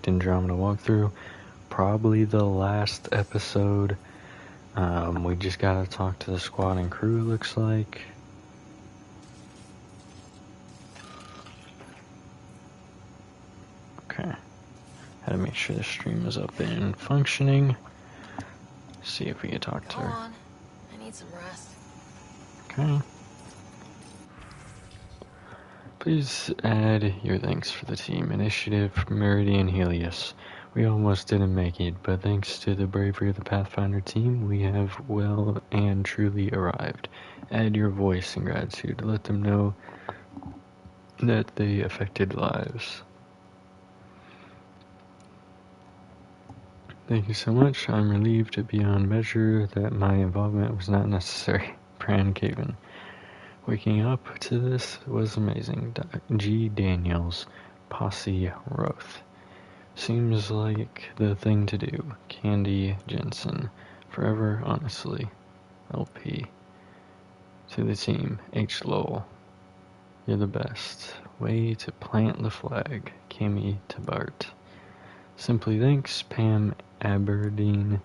Project Andromeda walkthrough. Probably the last episode. We just gotta talk to the squad and crew, it looks like. Okay. Had to make sure the stream was up and functioning. See if we can talk to her. Go on. I need some rest. Okay. Please add your thanks for the team initiative, Meridian Helios. We almost didn't make it, but thanks to the bravery of the Pathfinder team, we have well and truly arrived. Add your voice and gratitude. Let them know that they affected lives. Thank you so much. I'm relieved beyond measure that my involvement was not necessary. Bran Caven. Waking up to this was amazing. G. Daniels, Posse Roth. Seems like the thing to do. Candy Jensen. Forever, honestly. LP. To the team. H. Lowell. You're the best. Way to plant the flag. Cammy Tabart. Simply thanks, Pam Aberdeen.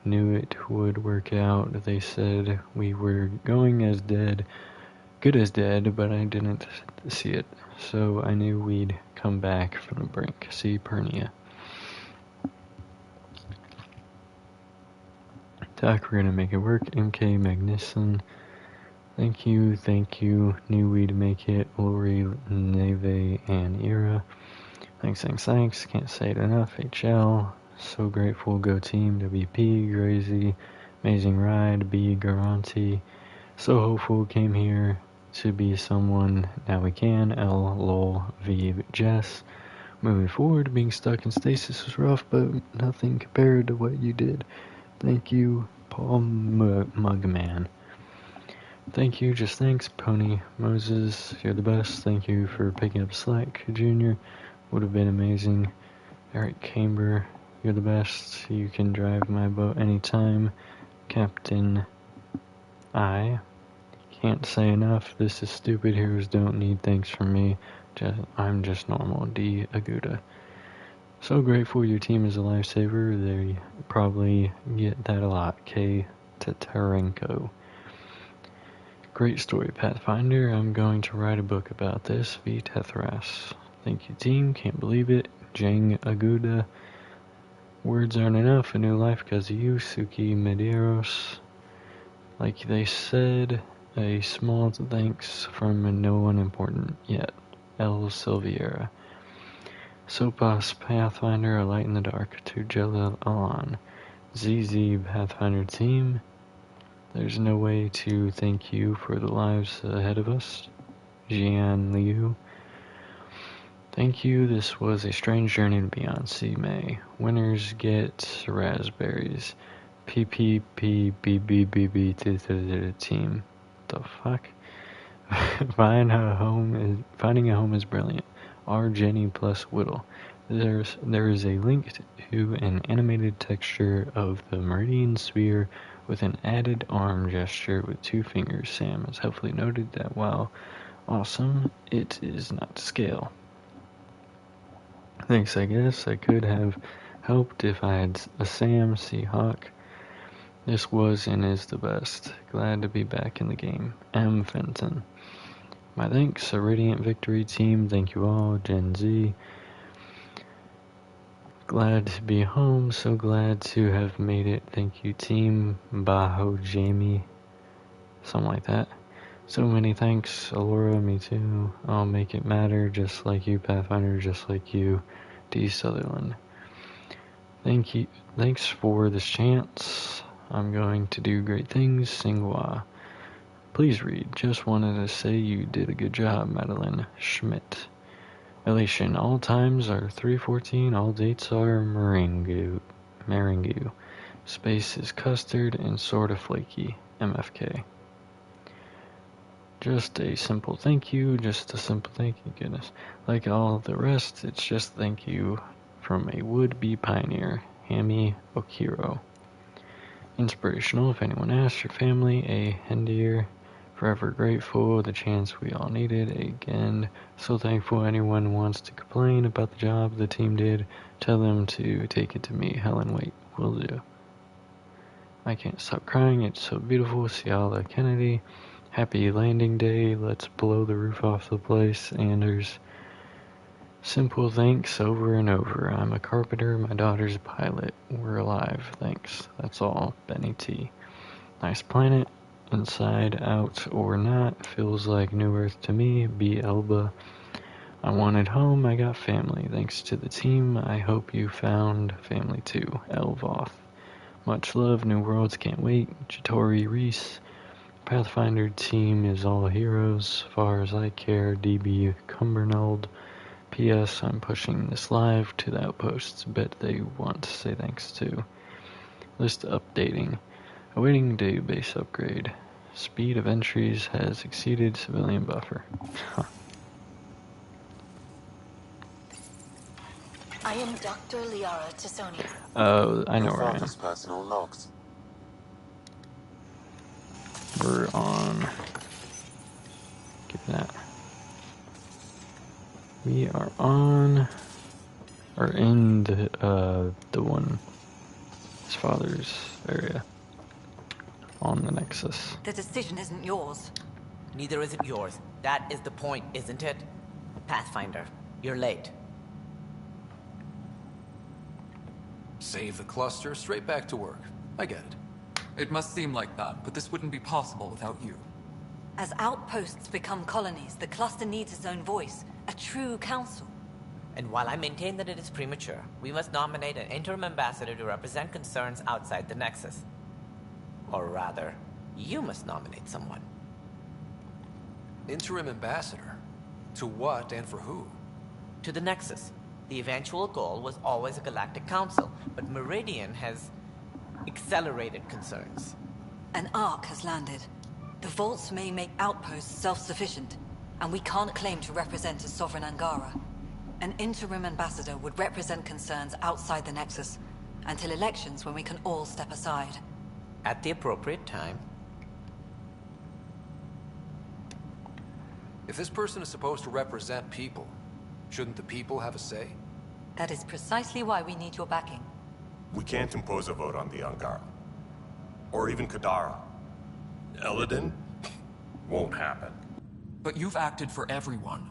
Knew it would work out. They said we were going as dead. Good as dead, but I didn't see it, so I knew we'd come back from the brink. See Pernia. Doc, we're gonna make it work. MK Magnuson. Thank you. Knew we'd make it. Lori, Neve, and Ira. Thanks. Can't say it enough. HL. So grateful. Go team. WP. Grazy. Amazing ride. B. Garanti. So hopeful. Came here to be someone, now we can. L. Lol. V. Jess. Moving forward, being stuck in stasis was rough, but nothing compared to what you did. Thank you, Paul Mugman. Thank you, just thanks, Pony Moses. You're the best. Thank you for picking up slack, Junior. Would have been amazing. Eric Camber, you're the best. You can drive my boat anytime. Captain I. Can't say enough. This is stupid. Heroes don't need thanks from me. I'm just normal. D. Aguda. So grateful your team is a lifesaver. They probably get that a lot. K. Tatarenko. Great story, Pathfinder. I'm going to write a book about this. V. Tethras. Thank you, team. Can't believe it. Jang Aguda. Words aren't enough. A new life because of you. Suki Medeiros. Like they said, a small thanks from no one important yet. L. Silviera. Sopas Pathfinder, a light in the dark. To Jelil Alan. ZZ Pathfinder team. There's no way to thank you for the lives ahead of us. Jian Liu. Thank you. This was a strange journey to beyond C. May. Winners get raspberries. PPPBBBB to the team. The fuck? Finding a home is brilliant. R. Jenny plus Whittle. There is a link to an animated texture of the Meridian Sphere with an added arm gesture with 2 fingers. Sam has helpfully noted that while awesome, it is not to scale. Thanks, I guess. I could have helped if I had a Sam Seahawk. This was and is the best. Glad to be back in the game. M. Fenton. My thanks, a Radiant Victory team. Thank you all. Gen Z. Glad to be home. So glad to have made it. Thank you, team. Baho Jamie. Something like that. So many thanks, Alora. Me too. I'll make it matter. Just like you, Pathfinder. Just like you, D. Sutherland. Thank you. Thanks for this chance. I'm going to do great things. Singwa. Please read. Just wanted to say you did a good job, Madeline Schmidt. Elation. All times are 3:14. All dates are meringue. Space is custard and sorta flaky. MFK. Just a simple thank you. Just a simple thank you. Goodness. Like all the rest, it's just thank you from a would-be pioneer. Hami Okiro. Inspirational. If anyone asks, your family, a Hendir Forever grateful, the chance we all needed. Again, so thankful anyone wants to complain about the job the team did. Tell them to take it to me. Helen, wait, will do. I can't stop crying, it's so beautiful. Ciala Kennedy. Happy landing day, let's blow the roof off the place. Anders. Simple thanks over and over. I'm a carpenter, my daughter's a pilot. We're alive, thanks. That's all. Benny T. Nice planet. Inside, out, or not. Feels like New Earth to me. B. Elba. I wanted home, I got family. Thanks to the team, I hope you found family too. Elvoth. Much love, New Worlds, can't wait. Chitori Reese. Pathfinder team is all heroes, far as I care. DB Cumbernold. P.S. I'm pushing this live to the outposts. Bet they want to say thanks too. List updating. Awaiting database upgrade. Speed of entries has exceeded civilian buffer. I am Dr. Liara Tassoni. Oh, I know Your where I am. father's personal logs. We're on. Give that. We are on. Or in the one. His father's area. On the Nexus. The decision isn't yours. Neither is it yours. That is the point, isn't it? Pathfinder, you're late. Save the cluster, straight back to work. I get it. It must seem like that, but this wouldn't be possible without you. As outposts become colonies, the cluster needs its own voice, a true council. And while I maintain that it is premature, we must nominate an interim ambassador to represent concerns outside the Nexus. Or rather, you must nominate someone. Interim ambassador? To what and for who? To the Nexus. The eventual goal was always a galactic council, but Meridian has accelerated concerns. An ark has landed. The vaults may make outposts self-sufficient, and we can't claim to represent a sovereign Angara. An interim ambassador would represent concerns outside the Nexus, until elections when we can all step aside. At the appropriate time. If this person is supposed to represent people, shouldn't the people have a say? That is precisely why we need your backing. We can't impose a vote on the Angara. Or even Kadara. Eladin? Won't happen. But you've acted for everyone.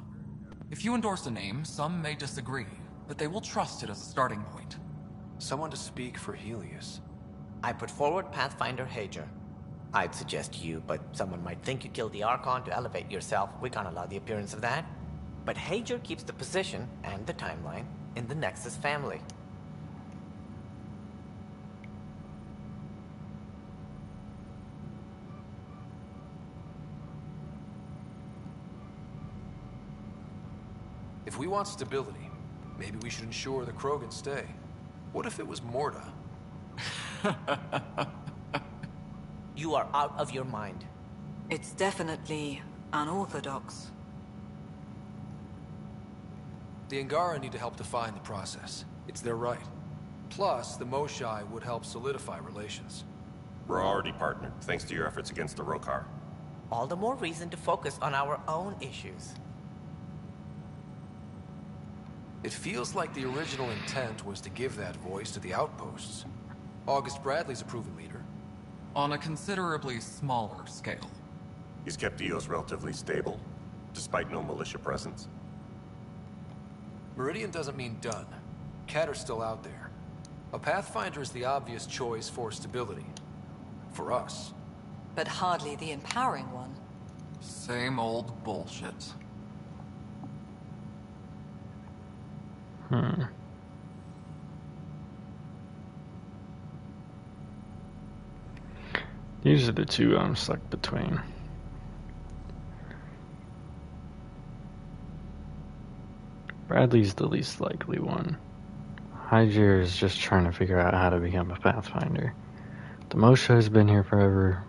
If you endorse a name, some may disagree, but they will trust it as a starting point. Someone to speak for Helios. I put forward Pathfinder Hager. I'd suggest you, but someone might think you killed the Archon to elevate yourself. We can't allow the appearance of that. But Hager keeps the position and the timeline in the Nexus family. If we want stability, maybe we should ensure the Krogan stay. What if it was Morda? You are out of your mind. It's definitely unorthodox. The Angara need to help define the process. It's their right. Plus, the Moshai would help solidify relations. We're already partnered, thanks to your efforts against the Rokar. All the more reason to focus on our own issues. It feels like the original intent was to give that voice to the outposts. August Bradley's a proven leader. On a considerably smaller scale. He's kept EOS relatively stable, despite no militia presence. Meridian doesn't mean done. Catter's still out there. A Pathfinder is the obvious choice for stability. For us. But hardly the empowering one. Same old bullshit. These are the two I'm stuck between. Bradley's the least likely one. Hyger is just trying to figure out how to become a Pathfinder. The Mosha has been here forever,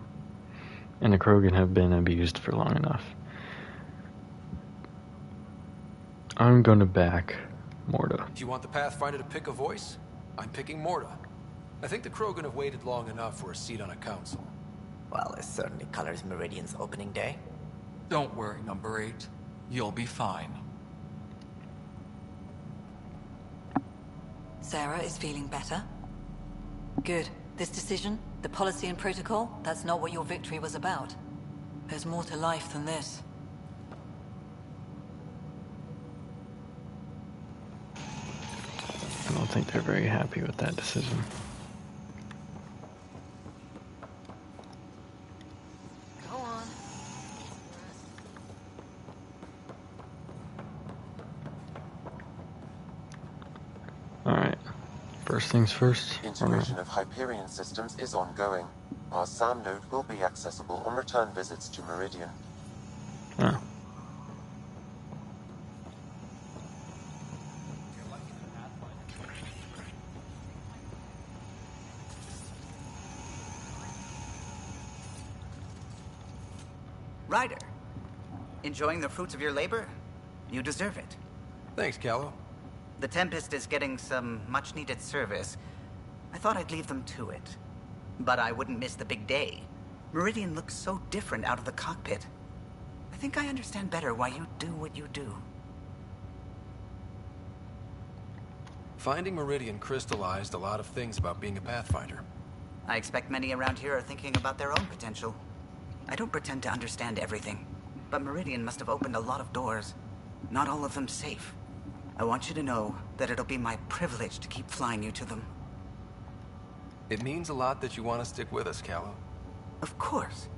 and the Krogan have been abused for long enough. I'm gonna back Morda. If you want the Pathfinder to pick a voice, I'm picking Morda. I think the Krogan have waited long enough for a seat on a council. Well, it certainly colors Meridian's opening day. Don't worry, number 8. You'll be fine. Sarah is feeling better? Good. This decision, the policy and protocol, that's not what your victory was about. There's more to life than this. I don't think they're very happy with that decision. Go on. Alright. First things first. Integration of Hyperion systems is ongoing. Our SAM node will be accessible on return visits to Meridian. Oh. Ryder, enjoying the fruits of your labor? You deserve it. Thanks, Callow. The Tempest is getting some much-needed service. I thought I'd leave them to it. But I wouldn't miss the big day. Meridian looks so different out of the cockpit. I think I understand better why you do what you do. Finding Meridian crystallized a lot of things about being a Pathfinder. I expect many around here are thinking about their own potential. I don't pretend to understand everything, but Meridian must have opened a lot of doors. Not all of them safe. I want you to know that it'll be my privilege to keep flying you to them. It means a lot that you want to stick with us, Callow. Of course.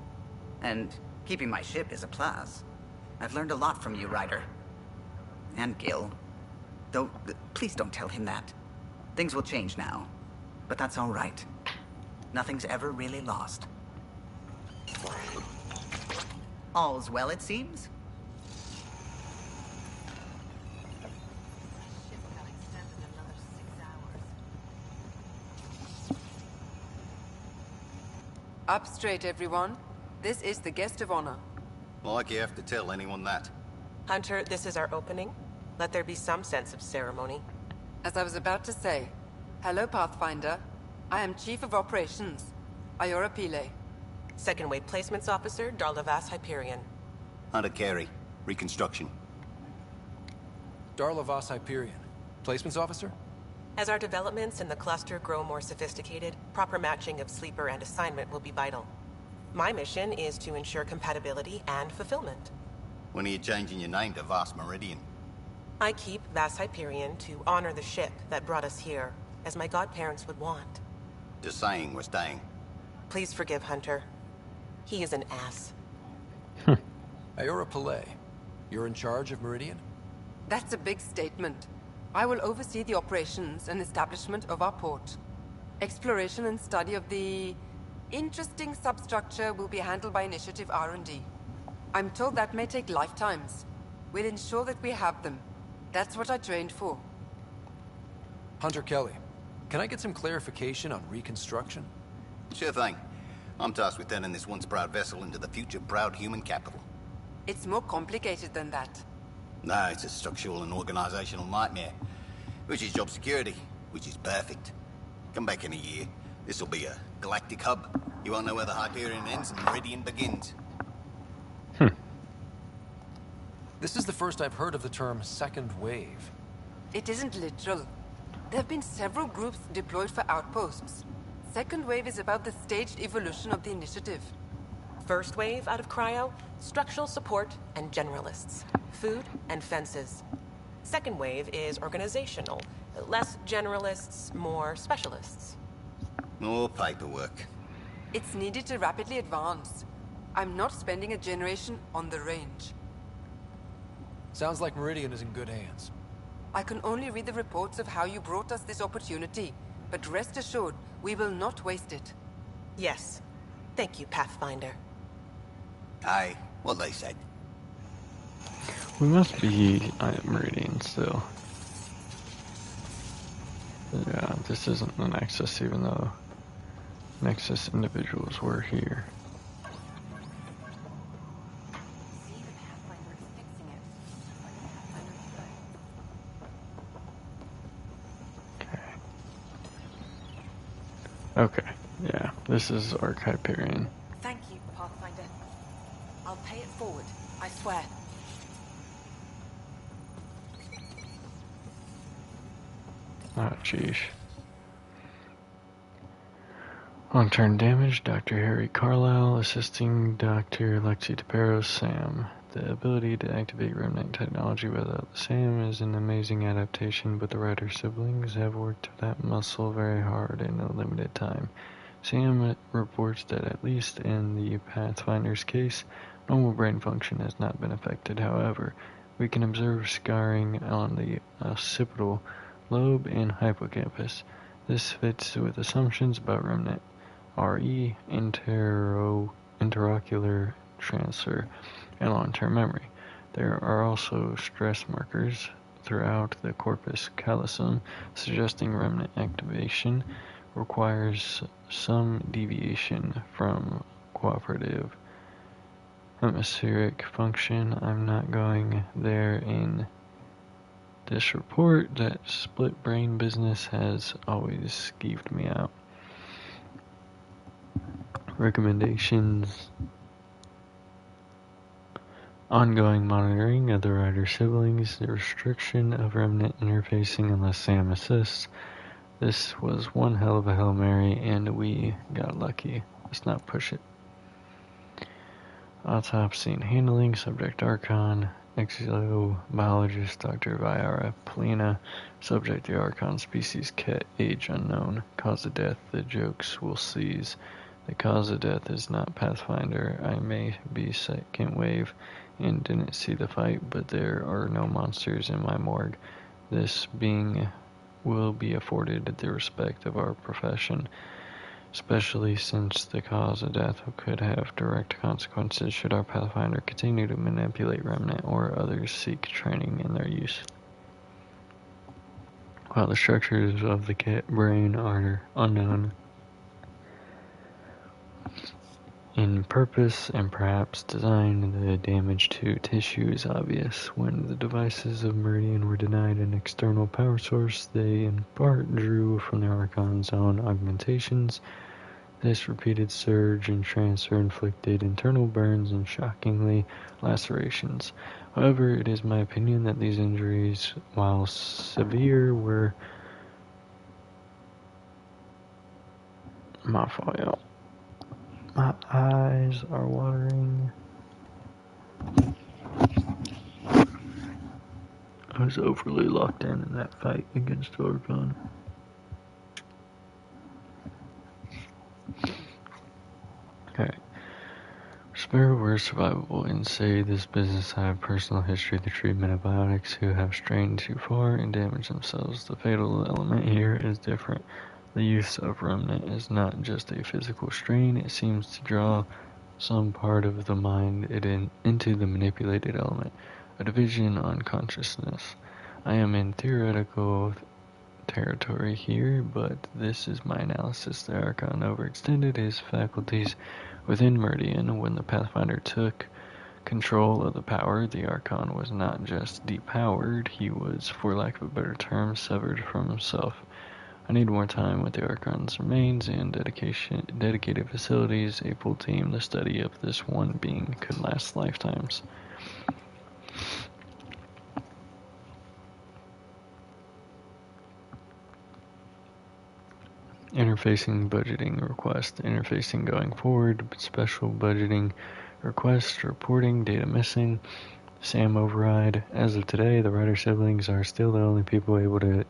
And keeping my ship is a plus. I've learned a lot from you, Ryder. And Gil. Though, please don't tell him that. Things will change now. But that's all right. Nothing's ever really lost. All's well, it seems? Up straight, everyone. This is the guest of honor. Like you have to tell anyone that. Hunter, this is our opening. Let there be some sense of ceremony. As I was about to say, hello, Pathfinder. I am Chief of Operations, Iora Pile. Second Wave Placements Officer, Darlavas Hyperion. Hunter Carey, Reconstruction. Darlavas Hyperion. Placements Officer? As our developments in the cluster grow more sophisticated, proper matching of sleeper and assignment will be vital. My mission is to ensure compatibility and fulfillment. When are you changing your name to Vast Meridian? I keep Vas Hyperion to honor the ship that brought us here, as my godparents would want. Just saying we're staying. Please forgive Hunter. He is an ass. Iora Pile, you're in charge of Meridian? That's a big statement. I will oversee the operations and establishment of our port. Exploration and study of the interesting substructure will be handled by Initiative R&D. I'm told that may take lifetimes. We'll ensure that we have them. That's what I trained for. Hunter Kelly, can I get some clarification on reconstruction? Sure thing. I'm tasked with turning this once proud vessel into the future proud human capital. It's more complicated than that. No, it's a structural and organizational nightmare. Which is job security, which is perfect. Come back in a year. This'll be a galactic hub. You won't know where the Hyperion ends and Meridian begins. This is the first I've heard of the term second wave. It isn't literal. There have been several groups deployed for outposts. Second wave is about the staged evolution of the initiative. First wave out of cryo, structural support and generalists. Food and fences. Second wave is organizational. Less generalists, more specialists. More paperwork. It's needed to rapidly advance. I'm not spending a generation on the range. Sounds like Meridian is in good hands. I can only read the reports of how you brought us this opportunity, but rest assured, we will not waste it. Yes. Thank you, Pathfinder. Aye, what they said. We must be at Meridian still. Yeah, this isn't the Nexus, even though Nexus individuals were here. Okay, yeah, this is Arc Hyperion. Thank pay it forward. I swear. Oh, jeez. Long-term damage, Dr. Harry Carlisle assisting Dr. Lexi DePeros, Sam. The ability to activate remnant technology without the Sam is an amazing adaptation, but the Ryder siblings have worked that muscle very hard in a limited time. Sam reports that at least in the Pathfinder's case, normal brain function has not been affected. However, we can observe scarring on the occipital lobe and hippocampus. This fits with assumptions about remnant RE, interocular transfer, and long-term memory. There are also stress markers throughout the corpus callosum, suggesting remnant activation requires some deviation from cooperative hemispheric function. I'm not going there in this report. That split brain business has always skeeved me out. Recommendations: ongoing monitoring of the Ryder siblings, the restriction of remnant interfacing unless Sam assists. This was one hell of a Hail Mary, and we got lucky. Let's not push it. Autopsy and handling, subject Archon, exobiologist Dr. Viara Polina, subject the Archon species Ket, age unknown, cause of death the jokes will cease. The cause of death is not Pathfinder. I may be second wave and didn't see the fight, but there are no monsters in my morgue. This being will be afforded the respect of our profession, especially since the cause of death could have direct consequences should our Pathfinder continue to manipulate remnant or others seek training in their use. While the structures of the Ket brain are unknown in purpose and perhaps design, the damage to tissue is obvious. When the devices of Meridian were denied an external power source, they in part drew from the Archon's own augmentations. This repeated surge and transfer inflicted internal burns and, shockingly, lacerations. However, it is my opinion that these injuries, while severe, were my fault. My eyes are watering. I was overly locked in that fight against Archon. Okay. Spare were survivable and say this business have personal history of the treatment of biotics who have strained too far and damaged themselves. The fatal element here is different. The use of remnant is not just a physical strain, it seems to draw some part of the mind into the manipulated element, a division on consciousness. I am in theoretical territory here, but this is my analysis. The Archon overextended his faculties within Meridian. When the Pathfinder took control of the power, the Archon was not just depowered, he was, for lack of a better term, severed from himself. I need more time with the Archon's remains and dedicated facilities, a full team. The study of this one being could last lifetimes. Interfacing budgeting request. Interfacing going forward. Special budgeting request. Reporting. Data missing. Sam override. As of today, the Ryder siblings are still the only people able to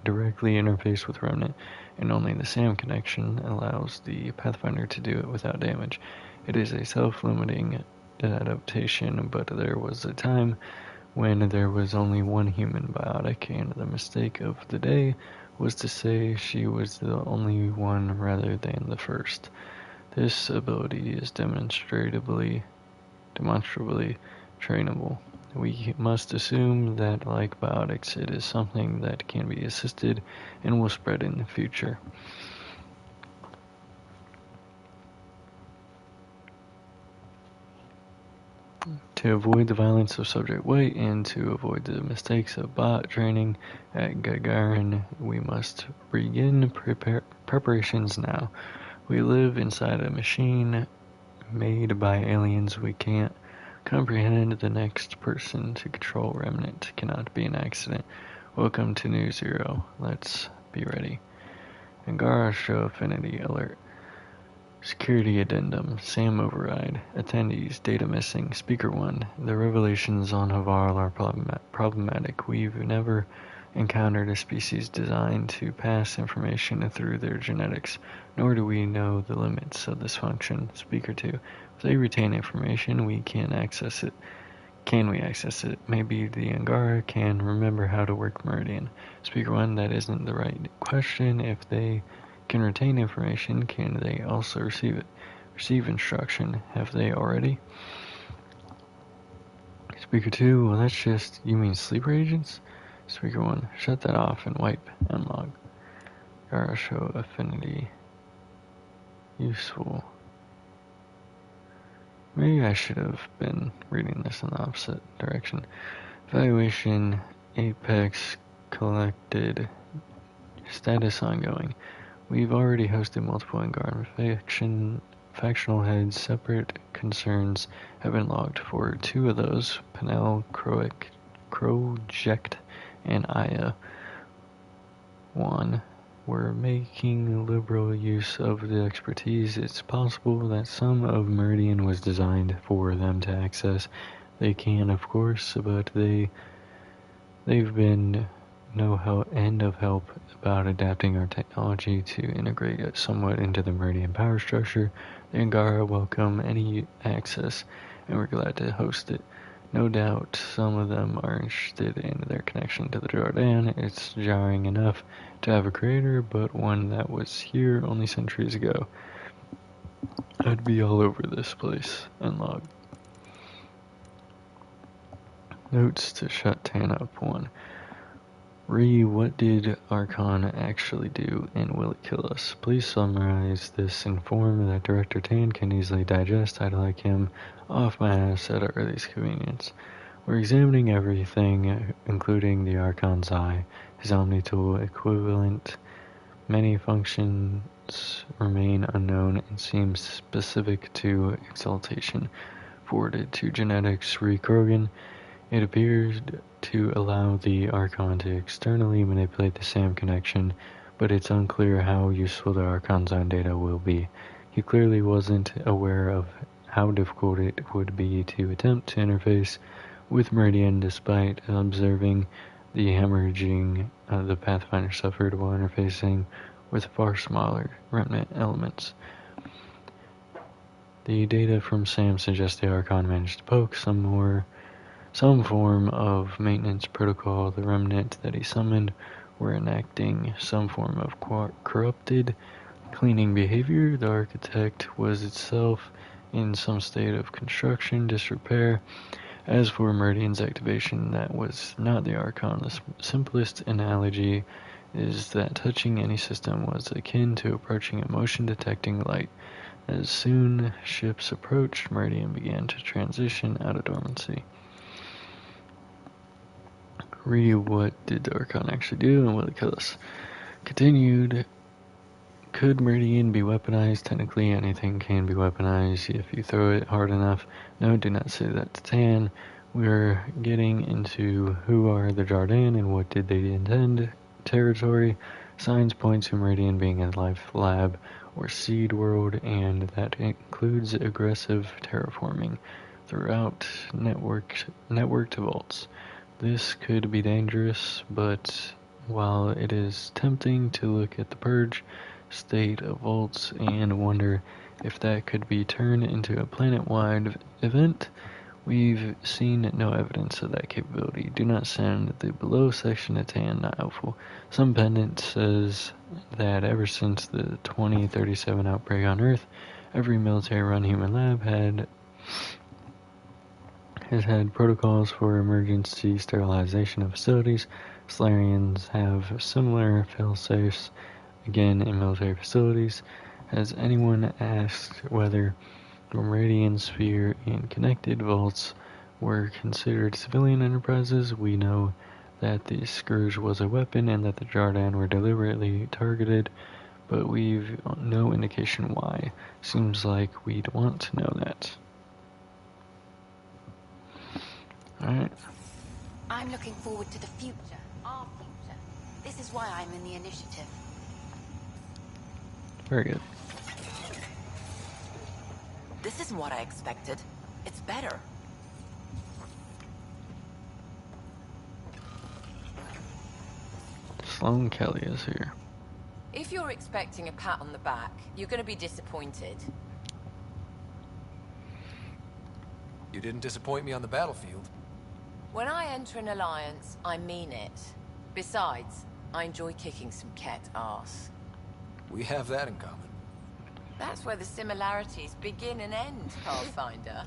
directly interface with Remnant, and only the SAM connection allows the Pathfinder to do it without damage. It is a self-limiting adaptation, but there was a time when there was only one human biotic, and the mistake of the day was to say she was the only one rather than the first. This ability is demonstrably trainable. We must assume that, like biotics, it is something that can be assisted and will spread in the future. To avoid the violence of Subject White and to avoid the mistakes of bot training at Gagarin, we must begin preparations now. We live inside a machine made by aliens. We can't Comprehend the next person to control Remnant cannot be an accident. Welcome to New Zero. Let's be ready. Angara show affinity alert. Security addendum. SAM override. Attendees. Data missing. Speaker 1. The revelations on Havarl are problematic. We've never encountered a species designed to pass information through their genetics, nor do we know the limits of this function. Speaker 2. If they retain information, we can access it. Can we access it? Maybe the Angara can remember how to work Meridian. Speaker 1. That isn't the right question. If they can retain information, can they also receive it? Receive instruction. Have they already? Speaker 2, well that's just, you mean sleeper agents? Speaker 1, shut that off and wipe and log. Gara show affinity. Useful. Maybe I should have been reading this in the opposite direction. Evaluation, Apex collected, status ongoing. We've already hosted multiple Engarn factional heads. Separate concerns have been logged for 2 of those, Penel, Croject, and Aya. 1. We're making liberal use of the expertise. It's possible that some of Meridian was designed for them to access. They can, of course, but they've been no end of help about adapting our technology to integrate it somewhat into the Meridian power structure. The Angara welcome any access, and we're glad to host it. No doubt some of them are interested in their connection to the Jordan. It's jarring enough to have a creator, but one that was here only centuries ago. I'd be all over this place. And log. Notes to shut Tan up. 1. What did Archon actually do, and will it kill us? Please summarize this in form that Director Tan can easily digest. I'd like him off my ass at our earliest convenience. We're examining everything, including the Archon's eye, his Omni-tool equivalent. Many functions remain unknown and seem specific to exaltation. Forwarded to genetics, Krogan. It appeared to allow the Archon to externally manipulate the SAM connection, but it's unclear how useful the Archon's own data will be. He clearly wasn't aware of how difficult it would be to attempt to interface with Meridian despite observing the hemorrhaging the Pathfinder suffered while interfacing with far smaller remnant elements. The data from SAM suggests the Archon managed to poke some form of maintenance protocol. The remnant that he summoned were enacting some form of corrupted cleaning behavior. The architect was itself in some state of construction disrepair. As for Meridian's activation, that was not the Archon. The simplest analogy is that touching any system was akin to approaching a motion-detecting light. As soon ships approached, Meridian began to transition out of dormancy. What did the Archon actually do, and will it kill us? Continued. Could Meridian be weaponized? Technically, anything can be weaponized if you throw it hard enough. No, do not say that to Tan. We're getting into who are the Jordan and what did they intend territory. Signs point to Meridian being a life lab or seed world, and that includes aggressive terraforming throughout networked vaults. This could be dangerous, but while it is tempting to look at the Purge state of vaults and wonder if that could be turned into a planet-wide event, we've seen no evidence of that capability. Do not send the below section to Tan, not helpful. Some pendant says that ever since the 2037 outbreak on Earth, every military-run human lab has had protocols for emergency sterilization of facilities. Solarians have similar fail-safes, again in military facilities. Has anyone asked whether the Meridian Sphere and connected vaults were considered civilian enterprises? We know that the Scourge was a weapon and that the Jordan were deliberately targeted, but we've no indication why. Seems like we'd want to know that. Alright. I'm looking forward to the future, our future. This is why I'm in the initiative. Very good. This isn't what I expected. It's better. Sloane Kelly is here. If you're expecting a pat on the back, you're going to be disappointed. You didn't disappoint me on the battlefield. When I enter an alliance, I mean it. Besides, I enjoy kicking some cat ass. We have that in common. That's where the similarities begin and end, Pathfinder.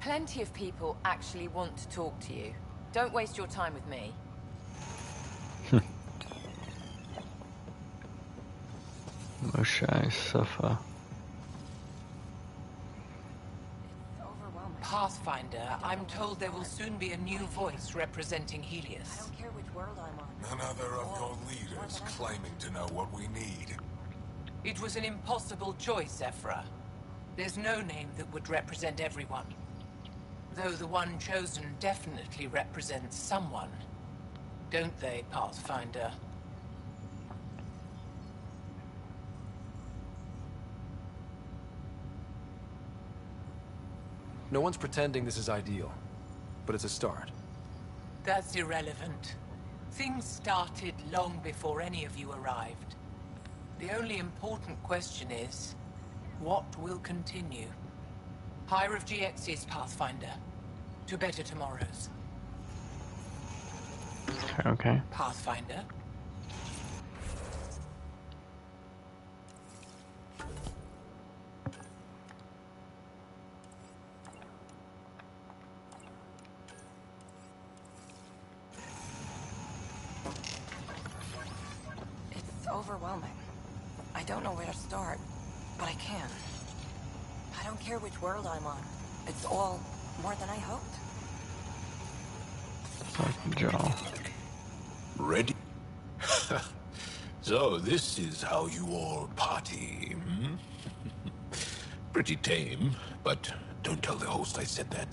Plenty of people actually want to talk to you. Don't waste your time with me. Moshai Safa. Pathfinder, I'm told there will soon be a new voice representing Helios. I don't care which world I'm on. None other of your leaders claiming to know what we need. It was an impossible choice, Ephra. There's no name that would represent everyone. Though the one chosen definitely represents someone. Don't they, Pathfinder? No one's pretending this is ideal, but it's a start. That's irrelevant. Things started long before any of you arrived. The only important question is, what will continue? Higher of GX's, Pathfinder. To better tomorrows. Okay. Pathfinder? It's overwhelming. I don't know where to start, but I can. I don't care which world I'm on. It's all more than I hoped. Jaw. Ready? So this is how you all party, hmm? Pretty tame, but don't tell the host I said that.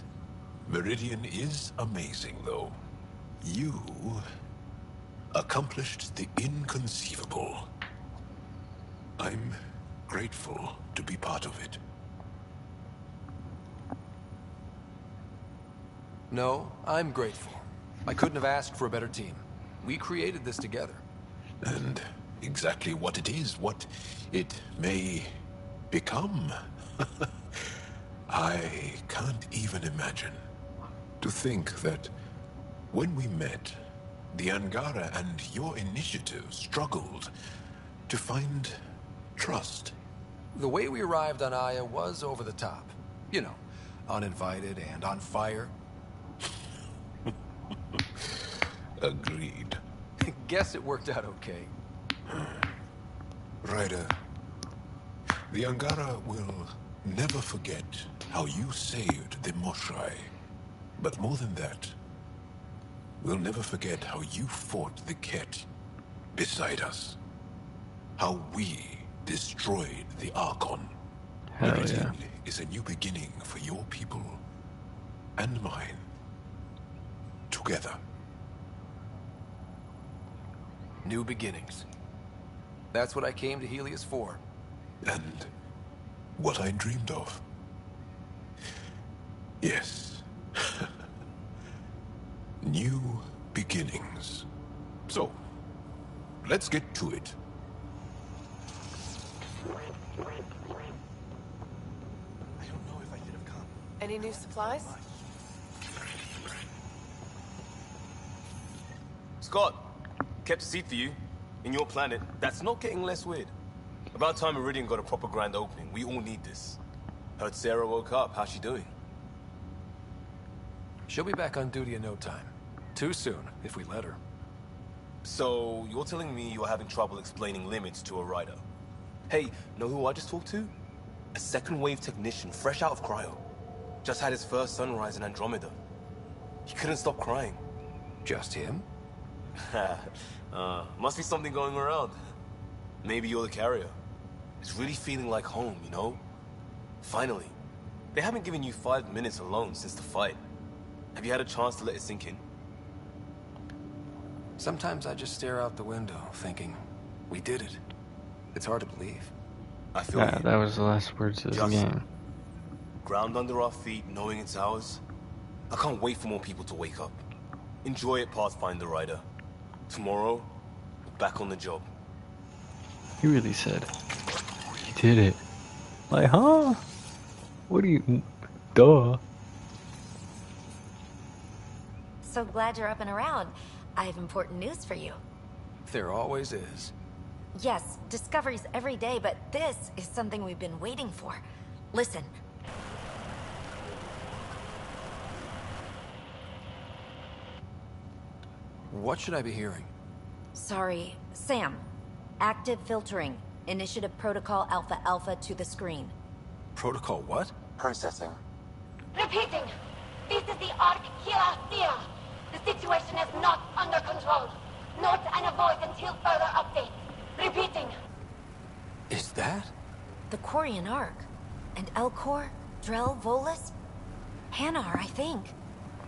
Meridian is amazing, though. You accomplished the inconceivable. I'm grateful to be part of it. No, I'm grateful. I couldn't have asked for a better team. We created this together. And exactly what it is, what it may become. I can't even imagine. To think that when we met, the Angara and your initiative struggled to find trust. The way we arrived on Aya was over the top. You know, uninvited and on fire. Agreed. Guess it worked out okay. Ryder, the Angara will never forget how you saved the Moshai. But more than that, we'll never forget how you fought the Ket beside us. How we destroyed the Archon. Hell Meridian yeah. is a new beginning for your people and mine. Together. New beginnings. That's what I came to Helios for. And what I dreamed of. Yes. New beginnings. So, let's get to it. Any new supplies? Scott, kept a seat for you. In your planet, that's not getting less weird. About time Meridian got a proper grand opening. We all need this. Heard Sarah woke up. How's she doing? She'll be back on duty in no time. Too soon, if we let her. So, you're telling me you're having trouble explaining limits to a rider? Hey, know who I just talked to? A second wave technician, fresh out of cryo. Just had his first sunrise in Andromeda. He couldn't stop crying. Just him? Must be something going around. Maybe you're the carrier. It's really feeling like home, you know? Finally. They haven't given you 5 minutes alone since the fight. Have you had a chance to let it sink in? Sometimes I just stare out the window, thinking, we did it. It's hard to believe. I feel Yeah, you. that was the last words of the game. Ground under our feet, knowing it's ours. I can't wait for more people to wake up. Enjoy it, Pathfinder Rider. Tomorrow, we're back on the job. He really said, "We did it." Like, huh? What do you... Duh. So glad you're up and around. I have important news for you. There always is. Yes, discoveries every day, but this is something we've been waiting for. Listen. What should I be hearing? Sorry, Sam. Active filtering. Initiative Protocol Alpha Alpha to the screen. Protocol what? Processing. Repeating. This is the Ark Kira. The situation is not under control. Note and avoid until further updates. Repeating. Is that? The Quarian Ark. And Elcor, Drell, Volus? Hanar, I think.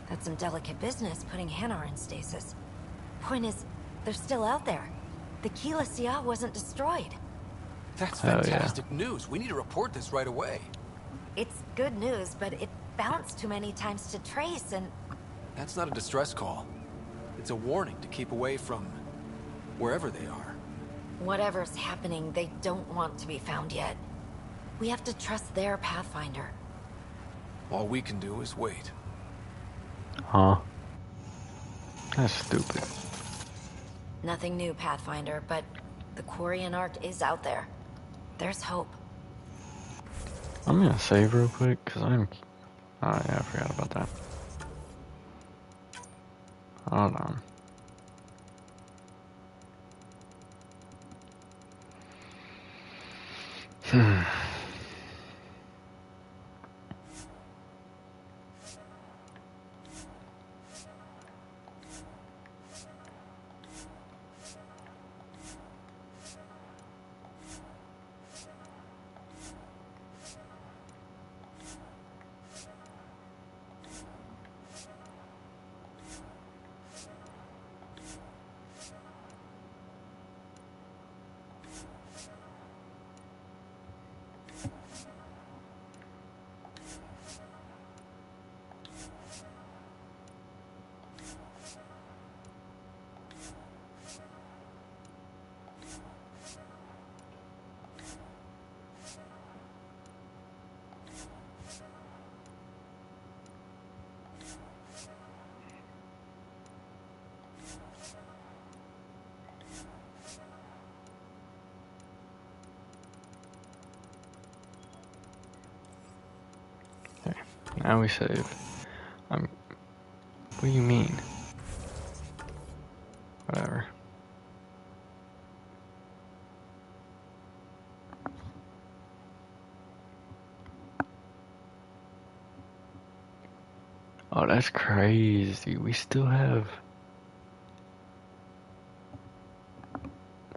That's some delicate business, putting Hanar in stasis. Point is, they're still out there. The Keela Sia wasn't destroyed. That's fantastic news. We need to report this right away. It's good news, but it bounced too many times to trace, and... That's not a distress call. It's a warning to keep away from wherever they are. Whatever's happening, they don't want to be found yet. We have to trust their Pathfinder. All we can do is wait. Huh? That's stupid. Nothing new, Pathfinder, but the Quarian Ark is out there. There's hope. I'm gonna save real quick, because I'm... Oh yeah, I forgot about that. Hold on. Now we save. What do you mean? Whatever. Oh, that's crazy. We still have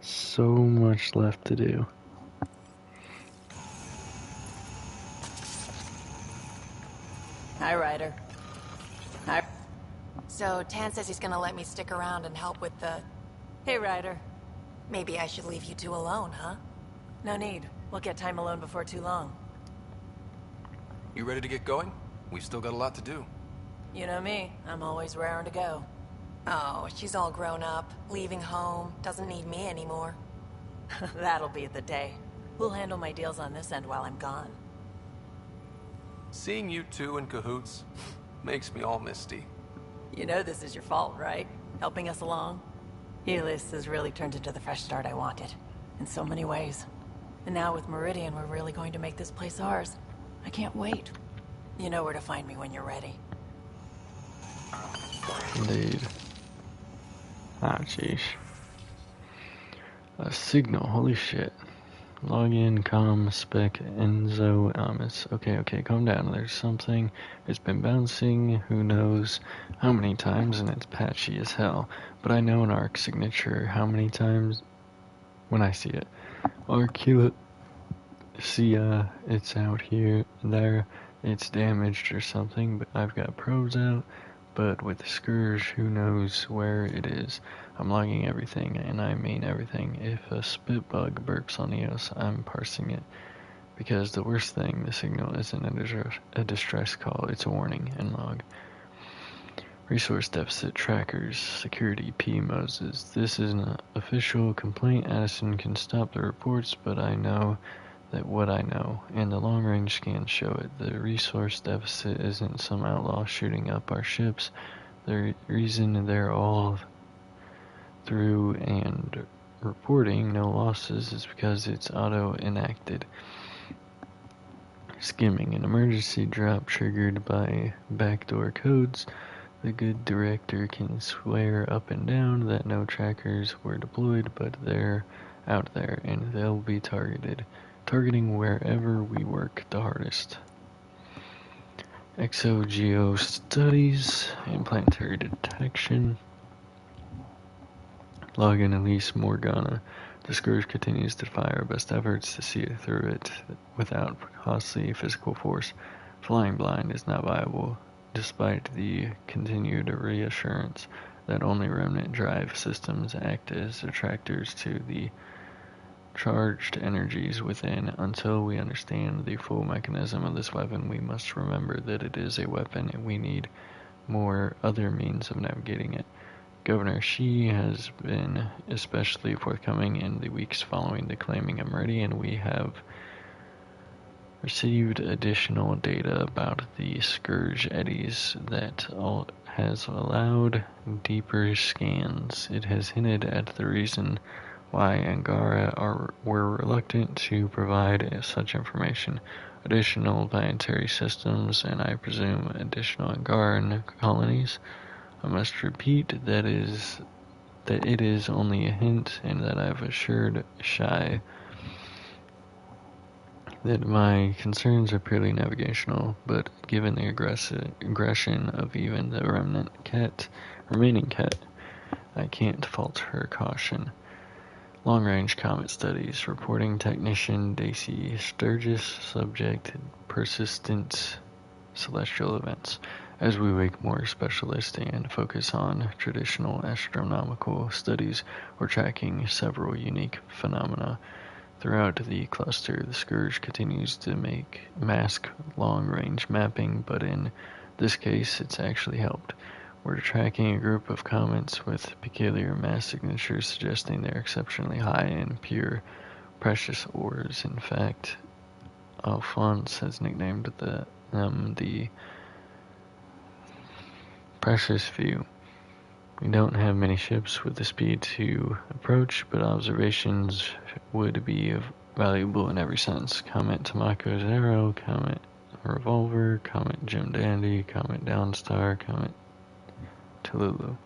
so much left to do. Hi, Ryder. Hi. So, Tan says he's gonna let me stick around and help with the... Hey, Ryder. Maybe I should leave you two alone, huh? No need. We'll get time alone before too long. You ready to get going? We've still got a lot to do. You know me. I'm always raring to go. Oh, she's all grown up, leaving home, doesn't need me anymore. That'll be the day. We'll handle my deals on this end while I'm gone. Seeing you two in cahoots makes me all misty. You know this is your fault, right? Helping us along? Helios has really turned into the fresh start I wanted. In so many ways. And now with Meridian, we're really going to make this place ours. I can't wait. You know where to find me when you're ready. Indeed. Ah, jeez. A signal, holy shit. Login, com, spec, Enzo, it's okay, calm down. There's something. It's been bouncing, who knows how many times, and it's patchy as hell. But I know an ARC signature how many times when I see it. Arcula, see, it's out here, there. it's damaged or something, but I've got probes out. But with the Scourge, who knows where it is? I'm logging everything, and I mean everything. If a spit bug burps on Eos, I'm parsing it. Because the worst thing, the signal isn't a distress call, it's a warning and log. Resource deficit trackers, security P. Moses. This is an official complaint. Addison can stop the reports, but I know that what I know, and the long-range scans show it. The resource deficit isn't some outlaw shooting up our ships. The reason they're all through and reporting no losses is because it's auto-enacted. Skimming, an emergency drop triggered by backdoor codes. The good director can swear up and down that no trackers were deployed, but they're out there, and they'll be targeting wherever we work the hardest. Exogeo studies and planetary detection. Login Elise Morgana. The Scourge continues to defy our best efforts to see it through it without costly physical force. Flying blind is not viable, despite the continued reassurance that only remnant drive systems act as attractors to the charged energies within. Until we understand the full mechanism of this weapon, we must remember that it is a weapon and we need more other means of navigating it. Governor Xi has been especially forthcoming in the weeks following the claiming of Meridian. We have received additional data about the Scourge eddies that has allowed deeper scans. It has hinted at the reason why Angara were reluctant to provide such information. Additional planetary systems, and I presume additional Angaran colonies. I must repeat that it is only a hint, and that I've assured Shai that my concerns are purely navigational, but given the aggression of even the remaining Ket, I can't fault her caution. Long-range comet studies, reporting technician Daisy Sturgis, subject persistent celestial events. As we wake more specialists and focus on traditional astronomical studies, we're tracking several unique phenomena. Throughout the cluster, the Scourge continues to mask long-range mapping, but in this case, it's actually helped. We're tracking a group of comets with peculiar mass signatures suggesting they're exceptionally high in pure precious ores. In fact, Alphonse has nicknamed them the Precious Few. We don't have many ships with the speed to approach, but observations would be valuable in every sense. Comet Tamako's Arrow, Comet Revolver, Comet Jim Dandy, Comet Downstar, Comet Tallulah.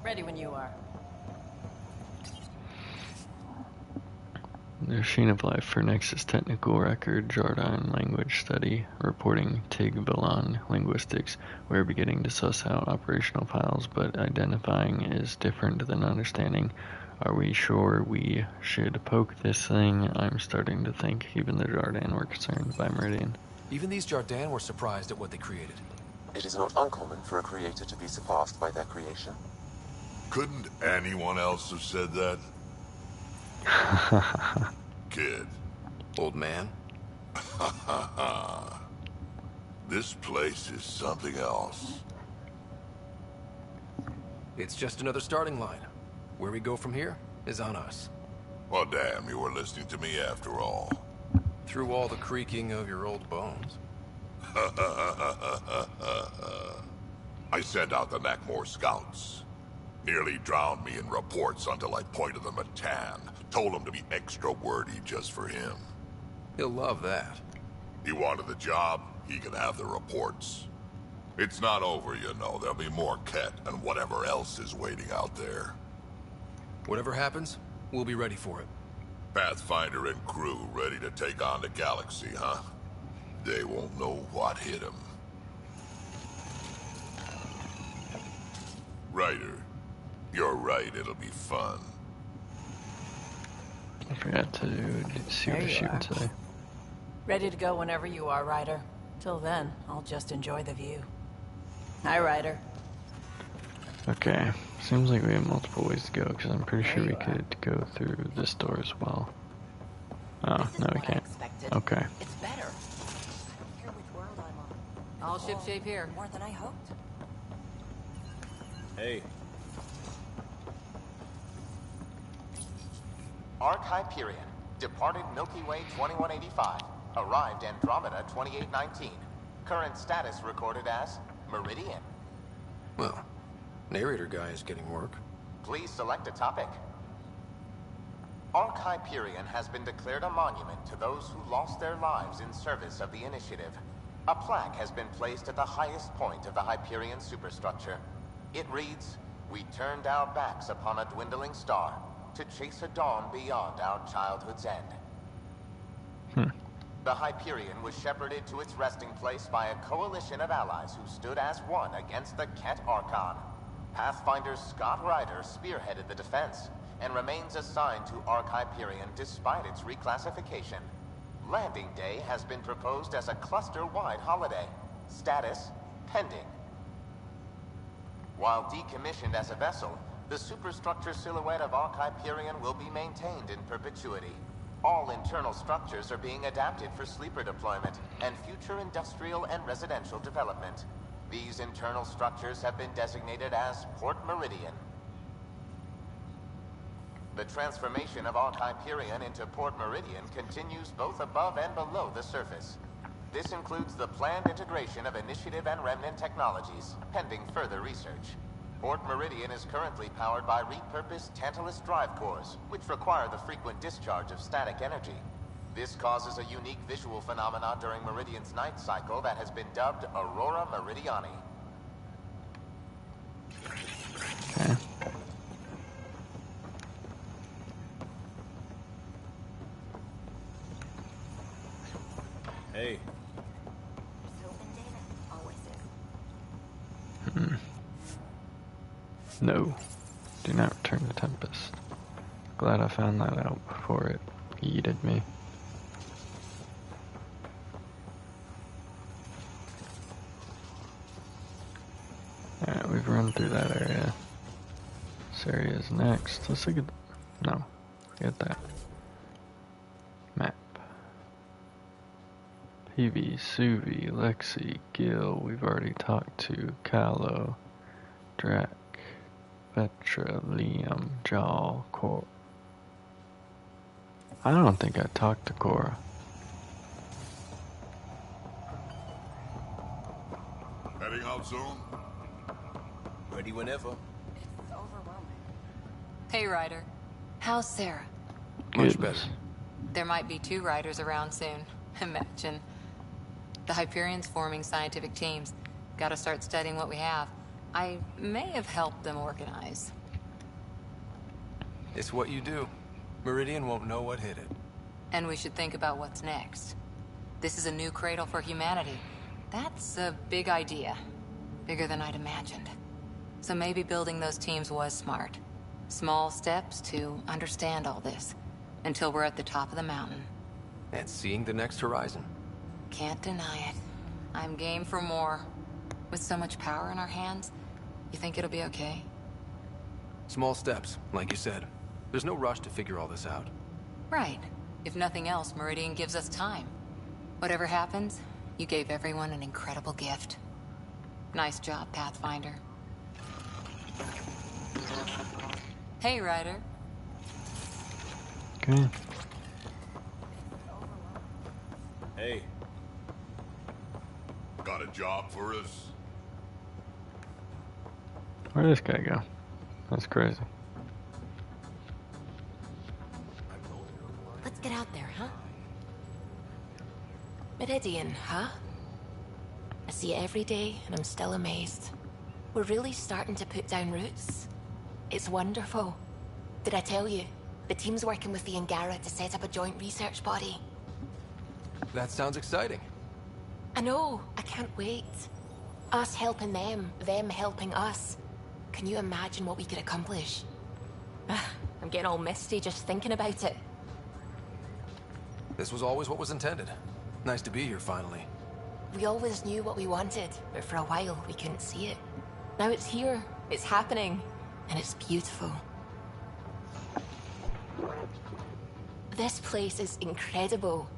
Ready when you are. The Machine of Life for Nexus Technical Record, Jordan Language Study, reporting Tig-Balan Linguistics. We're beginning to suss out operational files, but identifying is different than understanding. Are we sure we should poke this thing? I'm starting to think even the Jordan were concerned by Meridian. Even these Jordan were surprised at what they created. It is not uncommon for a creator to be surpassed by their creation. Couldn't anyone else have said that? Kid. Old man. This place is something else. It's just another starting line. Where we go from here is on us. Well, damn, you were listening to me after all. Through all the creaking of your old bones. I sent out the Nakmor scouts. Nearly drowned me in reports until I pointed them at Tan. Told him to be extra wordy just for him. He'll love that. He wanted the job, he can have the reports. It's not over, you know. There'll be more Ket and whatever else is waiting out there. Whatever happens, we'll be ready for it. Pathfinder and crew ready to take on the galaxy, huh? They won't know what hit them. Ryder, you're right, it'll be fun. I forgot to see There what you she are. would say. Ready to go whenever you are, Ryder. Till then, I'll just enjoy the view. Hi, Ryder. Okay, seems like we have multiple ways to go, because I'm pretty sure There we you are. could go through this door as well. Oh, no we can't. Okay. It's better. I don't care which world I'm on. All shipshape here. More than I hoped. Hey. Ark Hyperion, departed Milky Way 2185, arrived Andromeda 2819. Current status recorded as Meridian. Well, narrator guy is getting work. Please select a topic. Ark Hyperion has been declared a monument to those who lost their lives in service of the Initiative. A plaque has been placed at the highest point of the Hyperion superstructure. It reads, "We turned our backs upon a dwindling star to chase a dawn beyond our childhood's end." The Hyperion was shepherded to its resting place by a coalition of allies who stood as one against the Ket Archon. Pathfinder Scott Ryder spearheaded the defense, and remains assigned to Ark Hyperion despite its reclassification. Landing Day has been proposed as a cluster-wide holiday. Status, pending. While decommissioned as a vessel, the superstructure silhouette of Ark Hyperion will be maintained in perpetuity. All internal structures are being adapted for sleeper deployment and future industrial and residential development. These internal structures have been designated as Port Meridian. The transformation of Ark Hyperion into Port Meridian continues both above and below the surface. This includes the planned integration of Initiative and Remnant technologies, pending further research. Port Meridian is currently powered by repurposed Tantalus drive cores, which require the frequent discharge of static energy. This causes a unique visual phenomenon during Meridian's night cycle that has been dubbed Aurora Meridiani. Okay. Hey. No. Do not return to Tempest. Glad I found that out before it yeeted me. Alright, we've run through that area. This area is next. Let's look at... No. Forget that. Map. PV, Suvi, Lexi, Gil, we've already talked to, Callow, Drac, Petra, Liam, Jal, Cor. I don't think I talked to Cora. Heading out soon? Ready whenever. It's overwhelming. Hey, Ryder. How's Sarah? Much better. There might be 2 Ryders around soon. Imagine. The Hyperion's forming scientific teams. Gotta start studying what we have. I may have helped them organize. It's what you do. Meridian won't know what hit it. And we should think about what's next. This is a new cradle for humanity. That's a big idea. Bigger than I'd imagined. So maybe building those teams was smart. Small steps to understand all this. Until we're at the top of the mountain. And seeing the next horizon. Can't deny it. I'm game for more. With so much power in our hands, you think it'll be okay? Small steps, like you said. There's no rush to figure all this out. Right. If nothing else, Meridian gives us time. Whatever happens, you gave everyone an incredible gift. Nice job, Pathfinder. Hey, Ryder. Okay. Hey. Got a job for us? Where'd this guy go? That's crazy. Let's get out there, huh? Meridian, huh? I see it every day, and I'm still amazed. We're really starting to put down roots. It's wonderful. Did I tell you? The team's working with the Angara to set up a joint research body. That sounds exciting. I know. I can't wait. Us helping them helping us. Can you imagine what we could accomplish? I'm getting all misty just thinking about it. This was always what was intended. Nice to be here, finally. We always knew what we wanted, but for a while we couldn't see it. Now it's here, it's happening, and it's beautiful. This place is incredible.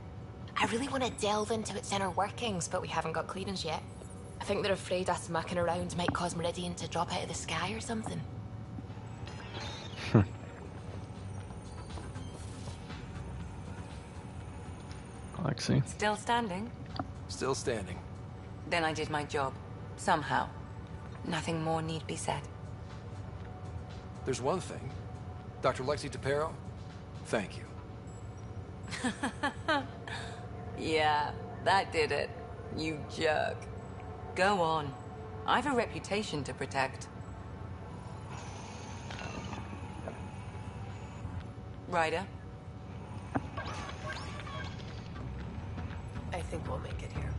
I really want to delve into its inner workings, but we haven't got clearance yet. I think they're afraid us mucking around might cause Meridian to drop out of the sky or something. Alexei. Still standing? Still standing. Then I did my job. Somehow. Nothing more need be said. There's one thing. Dr. Lexi Tapero, thank you. Yeah, that did it. You jerk. Go on. I've a reputation to protect. Ryder? I think we'll make it here.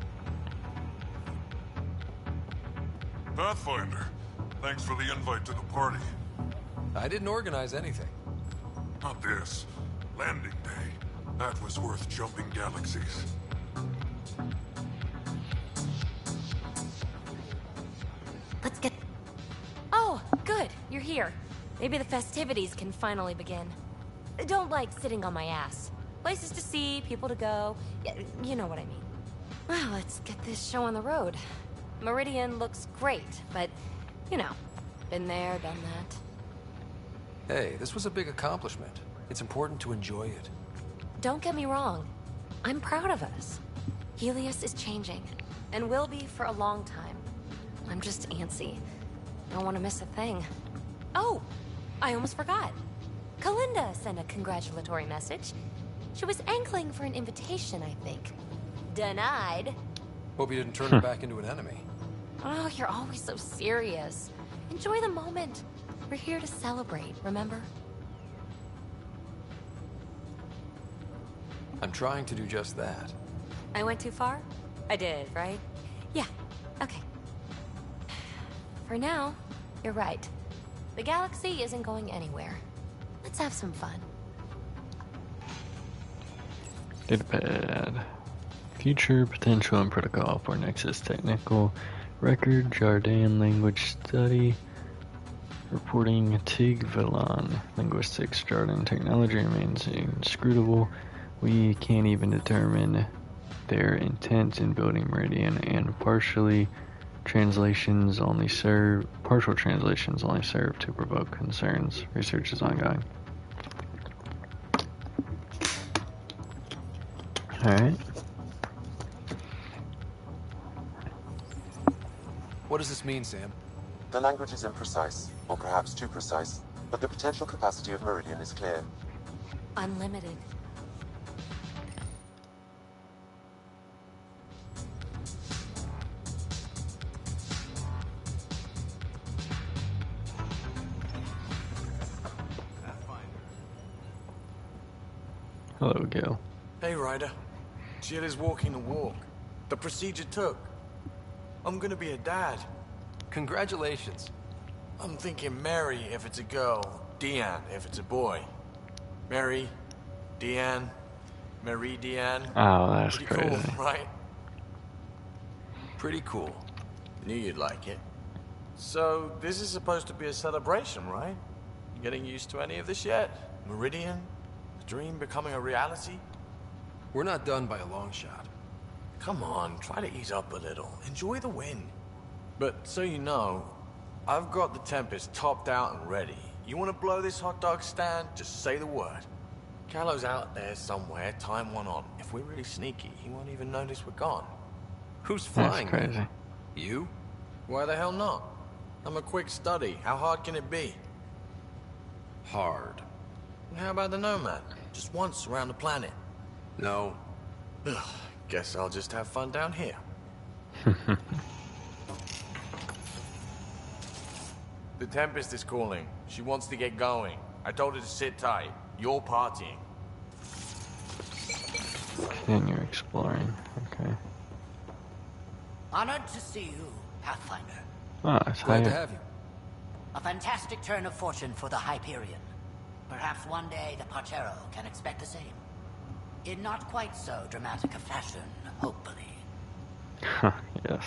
Pathfinder, thanks for the invite to the party. I didn't organize anything. Not this. Landing day. That was worth jumping galaxies. Let's get... Oh, good. You're here. Maybe the festivities can finally begin. Don't like sitting on my ass. Places to see, people to go. You know what I mean. Well, let's get this show on the road. Meridian looks great, but, you know, been there, done that. Hey, this was a big accomplishment. It's important to enjoy it. Don't get me wrong. I'm proud of us. Helios is changing, and will be for a long time. I'm just antsy. Don't want to miss a thing. Oh, I almost forgot. Kalinda sent a congratulatory message. She was angling for an invitation, I think. Denied. Hope you didn't turn her back into an enemy. Oh, you're always so serious. Enjoy the moment. We're here to celebrate, remember? I'm trying to do just that. I went too far? I did, right? Yeah, okay. For now, you're right. The galaxy isn't going anywhere. Let's have some fun. Datapad. Future potential and protocol for Nexus technical record, Jardan language study, reporting Tig Villan. Linguistics, Jardan technology remains inscrutable. We can't even determine their intent in building Meridian, and partial translations only serve to provoke concerns. Research is ongoing. Alright. What does this mean, Sam? The language is imprecise, or perhaps too precise, but the potential capacity of Meridian is clear. Unlimited. Hello, Gil. Hey, Ryder. Jill is walking the walk. The procedure took. I'm gonna be a dad. Congratulations. I'm thinking Mary if it's a girl, Deanne if it's a boy. Mary, Deanne, Marie Deanne. Oh, that's Pretty crazy. cool, right? Pretty cool. Knew you'd like it. So, this is supposed to be a celebration, right? You getting used to any of this yet? Meridian? The dream becoming a reality? We're not done by a long shot. Come on, try to ease up a little. Enjoy the win. But so you know, I've got the Tempest topped out and ready. You want to blow this hot dog stand? Just say the word. Callow's out there somewhere, time one on. If we're really sneaky, he won't even notice we're gone. Who's flying? That's crazy. You? Why the hell not? I'm a quick study. How hard can it be? Hard. How about the Nomad? Just once around the planet. No. Ugh, guess I'll just have fun down here. The Tempest is calling. She wants to get going. I told her to sit tight. You're partying. And you're exploring. Okay. Honored to see you, Pathfinder. Ah, it's Glad to higher. have you. A fantastic turn of fortune for the Hyperion. Perhaps one day the Partero can expect the same. In not quite so dramatic a fashion, hopefully. Yes.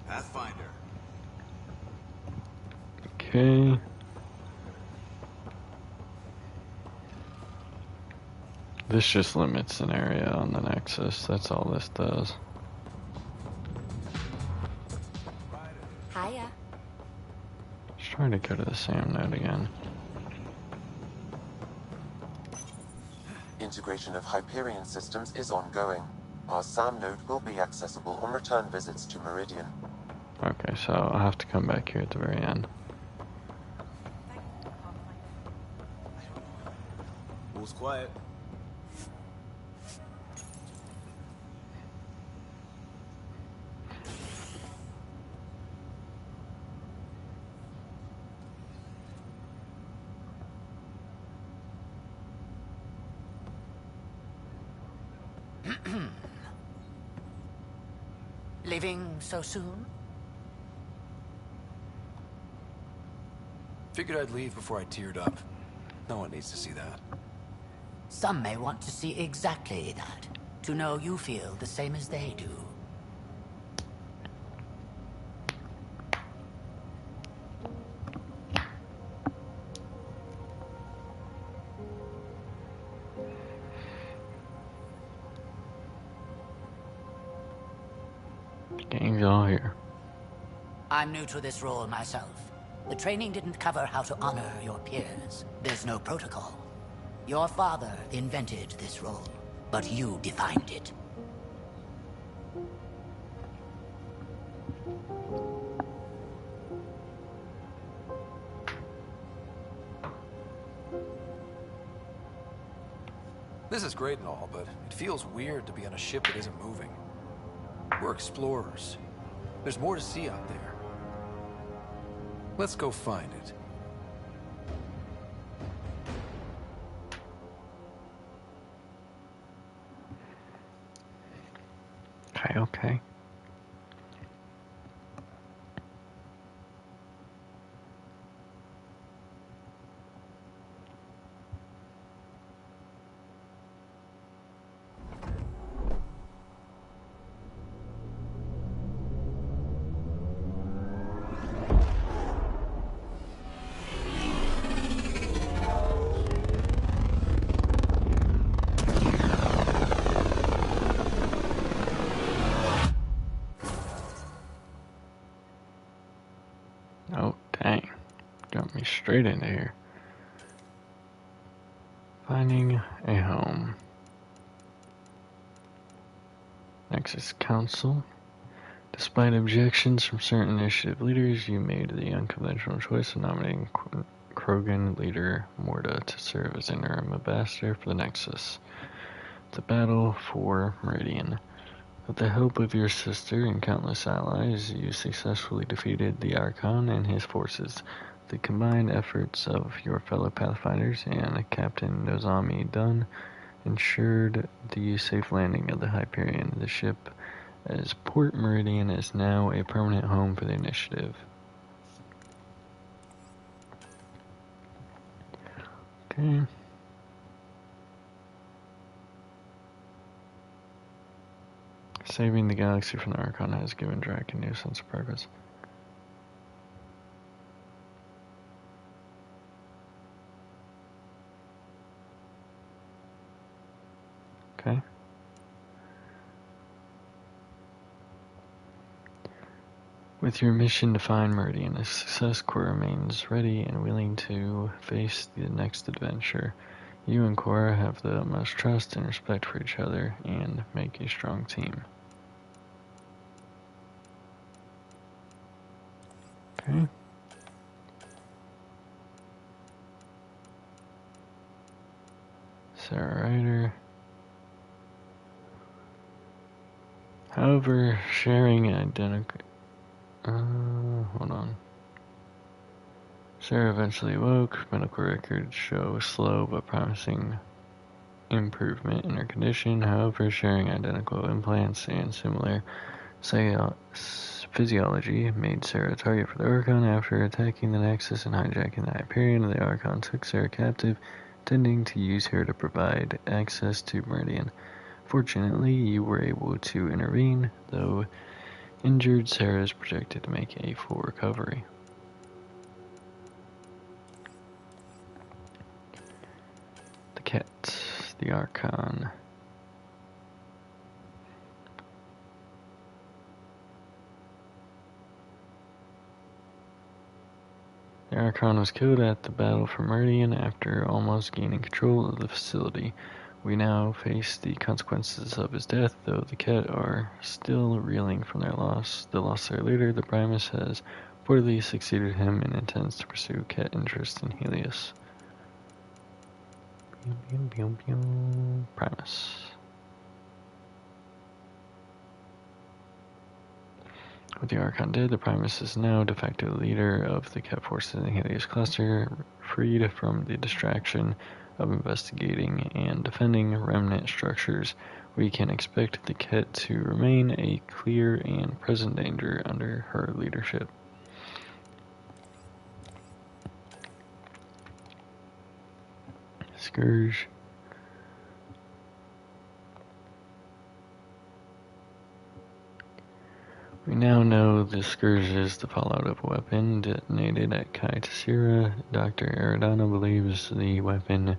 Pathfinder. Okay. This just limits an area on the Nexus. That's all this does. Hiya. Just trying to go to the SAM node again. Integration of Hyperion systems is ongoing. Our SAM node will be accessible on return visits to Meridian. Okay, so I'll have to come back here at the very end. All's quiet. Leaving so soon? Figured I'd leave before I teared up. No one needs to see that. Some may want to see exactly that. To know you feel the same as they do. Gang's all here. I'm new to this role myself. The training didn't cover how to honor your peers. There's no protocol. Your father invented this role, but you defined it. This is great and all, but it feels weird to be on a ship that isn't moving. We're explorers. There's more to see out there. Let's go find it. Okay. Oh, dang. Jumped me straight into here. Finding a home. Nexus Council. Despite objections from certain initiative leaders, you made the unconventional choice of nominating Krogan leader Morta to serve as interim ambassador for the Nexus. The battle for Meridian. With the help of your sister and countless allies, you successfully defeated the Archon and his forces. The combined efforts of your fellow Pathfinders and Captain Nozami Dunn ensured the safe landing of the Hyperion. The ship, as Port Meridian, is now a permanent home for the Initiative. Okay. Saving the galaxy from the Archon has given Drac a new sense of purpose. Okay. With your mission to find Meridian, the Success Corps remains ready and willing to face the next adventure. You and Cora have the utmost trust and respect for each other and make a strong team. Okay. Sarah Ryder. However, sharing identical... hold on. Sarah eventually woke. Medical records show slow but promising improvement in her condition. However, sharing identical implants and similar physiology made Sarah a target for the Archon. After attacking the Nexus and hijacking the Hyperion, the Archon took Sarah captive, intending to use her to provide access to Meridian. Fortunately, you were able to intervene, though injured Sarah is projected to make a full recovery. The cat, the Archon. The Archon was killed at the Battle for Meridian after almost gaining control of the facility. We now face the consequences of his death, though the Ket are still reeling from their loss. The loss of their leader, the Primus, has reportedly succeeded him and intends to pursue Ket interests in Helios. Primus. With the Archon dead, the Primus is now de facto leader of the Ket forces in the Helios cluster, freed from the distraction of investigating and defending remnant structures. We can expect the Ket to remain a clear and present danger under her leadership. Scourge. We now know the Scourge is the fallout of a weapon detonated at Kai Tessera. Dr. Aradano believes the weapon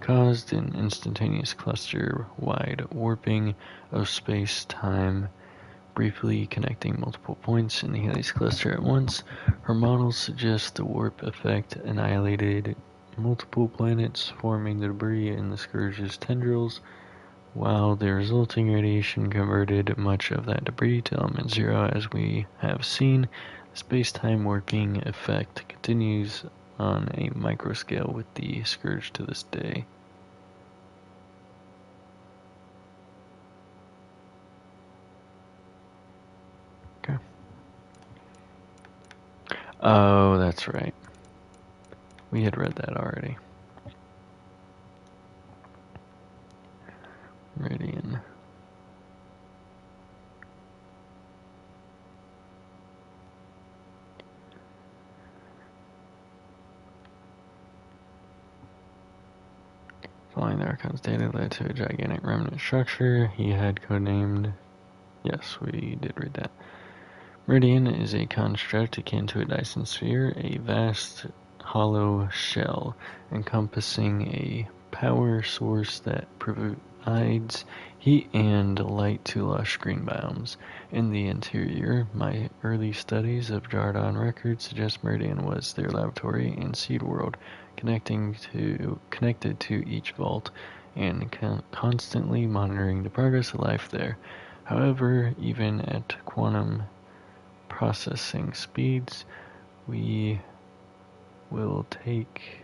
caused an instantaneous cluster-wide warping of space-time, briefly connecting multiple points in the Helios cluster at once. Her models suggest the warp effect annihilated multiple planets, forming the debris in the Scourge's tendrils, while the resulting radiation converted much of that debris to element zero. As we have seen, the space-time warping effect continues on a microscale with the Scourge to this day. Okay. Oh, that's right. We had read that already. Meridian. Following the Archon's data led to a gigantic remnant structure he had codenamed. Yes, we did read that. Meridian is a construct akin to a Dyson sphere, a vast hollow shell encompassing a power source that provides heat and light to lush green biomes. In the interior, my early studies of Jardon records suggest Meridian was their laboratory and seed world, connected to each vault and constantly monitoring the progress of life there. However, even at quantum processing speeds, it will take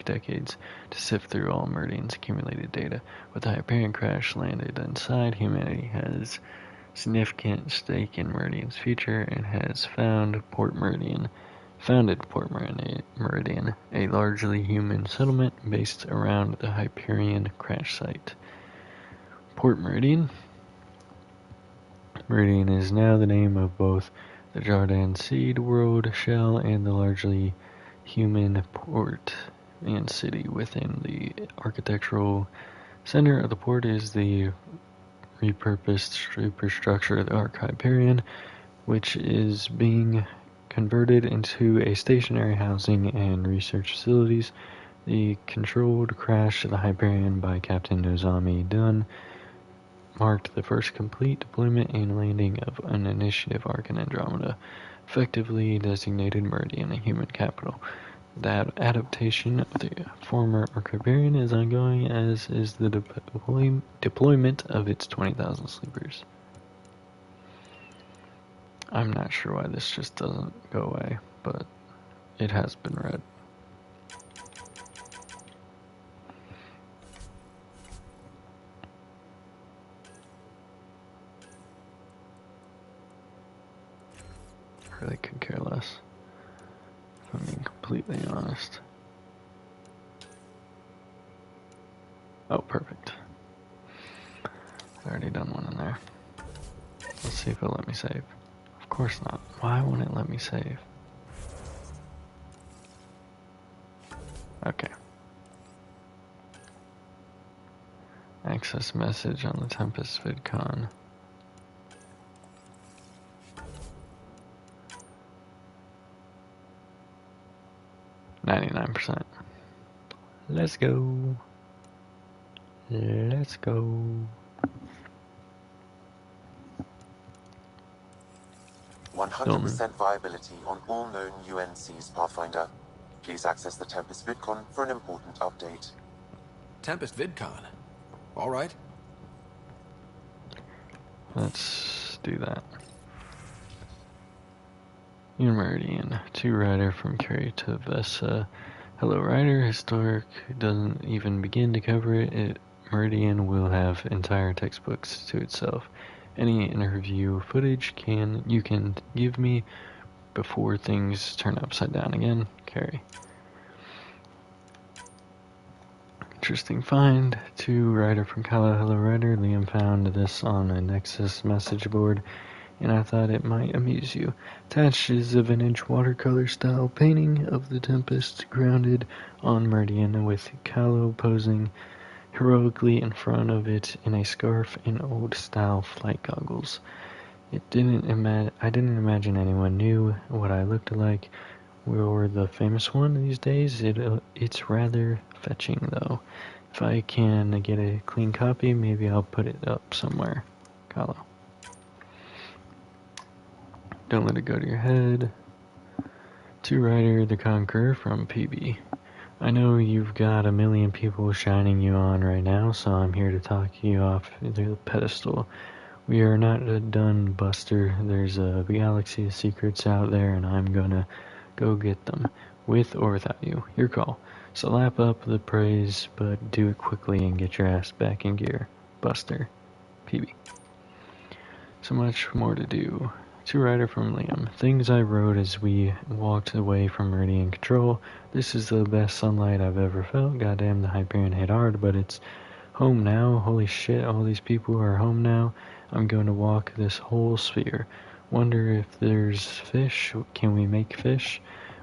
decades to sift through all Meridian's accumulated data. With the Hyperion crash landed inside, humanity has significant stake in Meridian's future and has founded Port Meridian, a largely human settlement based around the Hyperion crash site. Port Meridian. Meridian is now the name of both the Jardin seed world shell and the largely human port and city. Within the architectural center of the port is the repurposed superstructure of the Hyperion, which is being converted into a stationary housing and research facilities. The controlled crash of the Hyperion by Captain Nozomi Dunn marked the first complete deployment and landing of an initiative arc in Andromeda, effectively designated Meridian a human capital. That adaptation of the former Hyperion is ongoing, as is the deployment of its 20,000 sleepers. I'm not sure why this just doesn't go away, but it has been read. I really could care less, if I'm being completely honest. Oh, perfect. I've already done one in there. Let's see if it'll let me save. Of course not. Why won't it let me save? Okay. access message on the Tempest VidCon. %. Let's go. Let's go. %100% viability on all known UNCs, Pathfinder. Please access the Tempest VidCon for an important update. Tempest VidCon? Alright. Let's do that. Meridian, 2 Rider from Carrie to Vessa. Hello Rider, Historic doesn't even begin to cover it. Meridian will have entire textbooks to itself. Any interview footage you can give me before things turn upside down again, Carrie. Interesting find. 2 Rider from Kala. Hello Rider, Liam found this on a Nexus message board, and I thought it might amuse you. Attached is a vintage watercolor style painting of the Tempest grounded on Meridian, with Kahlo posing heroically in front of it in a scarf and old style flight goggles. I didn't imagine anyone knew what I looked like or the famous one these days. It's rather fetching though. If I can get a clean copy, maybe I'll put it up somewhere. Kahlo. Don't let it go to your head. 2 Rider the Conqueror from PB. I know you've got a million people shining you on right now, so I'm here to talk you off the pedestal. We are not done, Buster. There's a galaxy of secrets out there, and I'm gonna go get them, with or without you. Your call. So lap up the praise, but do it quickly and get your ass back in gear. Buster. PB. So much more to do. 2 Rider from Liam. Things I wrote as we walked away from Meridian Control. This is the best sunlight I've ever felt. Goddamn, the Hyperion hit hard, but it's home now. Holy shit, all these people are home now. I'm going to walk this whole sphere. Wonder if there's fish. Can we make fish?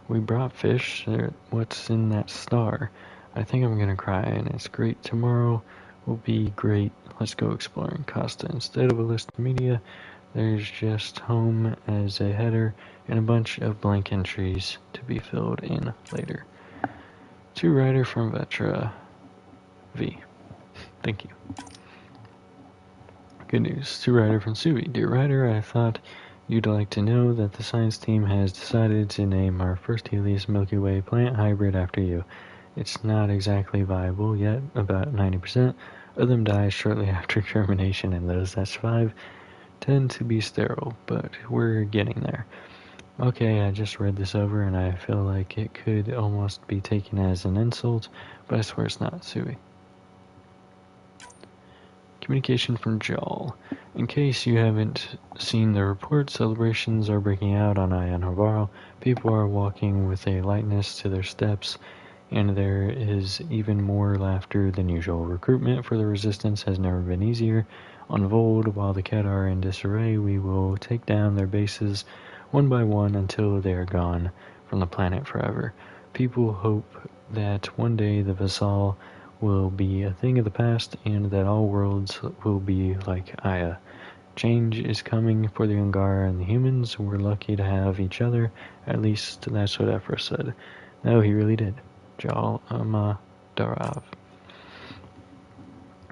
We brought fish. What's in that star? I think I'm gonna cry, and it's great. Tomorrow will be great. Let's go exploring. Costa. Instead of a list of media, there's just home as a header and a bunch of blank entries to be filled in later. 2 Rider from Vetra V. Thank you. Good news. 2 Rider from Sui. Dear Rider, I thought you'd like to know that the science team has decided to name our first Helios Milky Way plant hybrid after you. It's not exactly viable yet, about 90% of them die shortly after germination, and those that survive tend to be sterile, but we're getting there. Okay, I just read this over and I feel like it could almost be taken as an insult, but I swear it's not. Sui. Communication from Jal. In case you haven't seen the report, celebrations are breaking out on Ion Havaro. People are walking with a lightness to their steps, and there is even more laughter than usual. Recruitment for the Resistance has never been easier. On Vold, while the Ket are in disarray, we will take down their bases one by one until they are gone from the planet forever. People hope that one day the Vassal will be a thing of the past and that all worlds will be like Aya. Change is coming for the Ungara and the humans. We're lucky to have each other. At least that's what Ephra said. No, he really did. Jal Darav.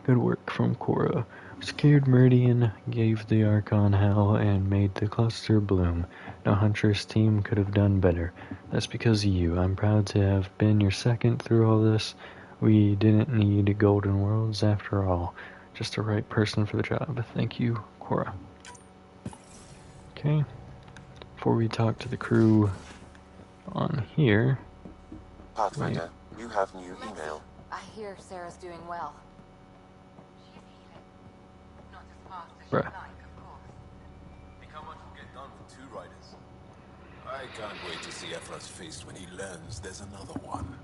Good work from Cora. Secured Meridian, gave the Archon hell, and made the cluster bloom. No Huntress team could have done better. That's because of you. I'm proud to have been your second through all this. We didn't need Golden Worlds after all. Just the right person for the job. Thank you, Cora. Okay. Before we talk to the crew on here... Pathfinder, you have new email. I hear Sarah's doing well. Bruh. Think how much will get done with 2 Riders? I can't wait to see Ephra's face when he learns there's another one.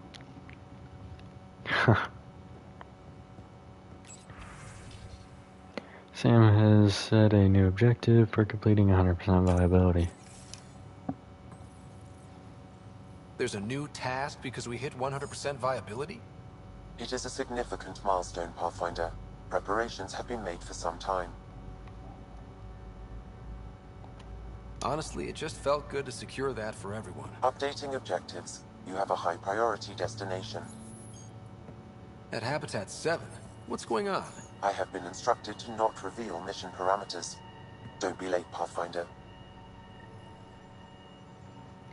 Sam has set a new objective for completing 100% viability. There's a new task because we hit 100% viability? It is a significant milestone, Pathfinder. Preparations have been made for some time. Honestly, it just felt good to secure that for everyone. Updating objectives. You have a high priority destination. At Habitat 7, what's going on? I have been instructed to not reveal mission parameters. Don't be late, Pathfinder.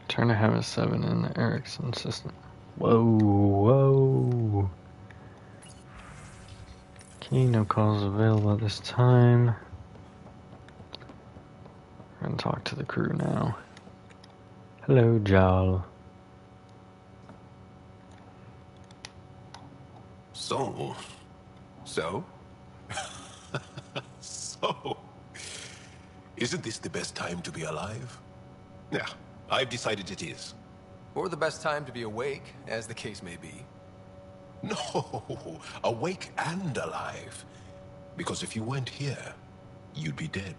Turn to Habitat 7 in the Erickson system. Whoa, whoa. Okay, no calls available at this time. We're gonna talk to the crew now. Hello, Jal. So? Isn't this the best time to be alive? Yeah, I've decided it is. Or the best time to be awake, as the case may be. No, awake and alive. Because if you weren't here, you'd be dead.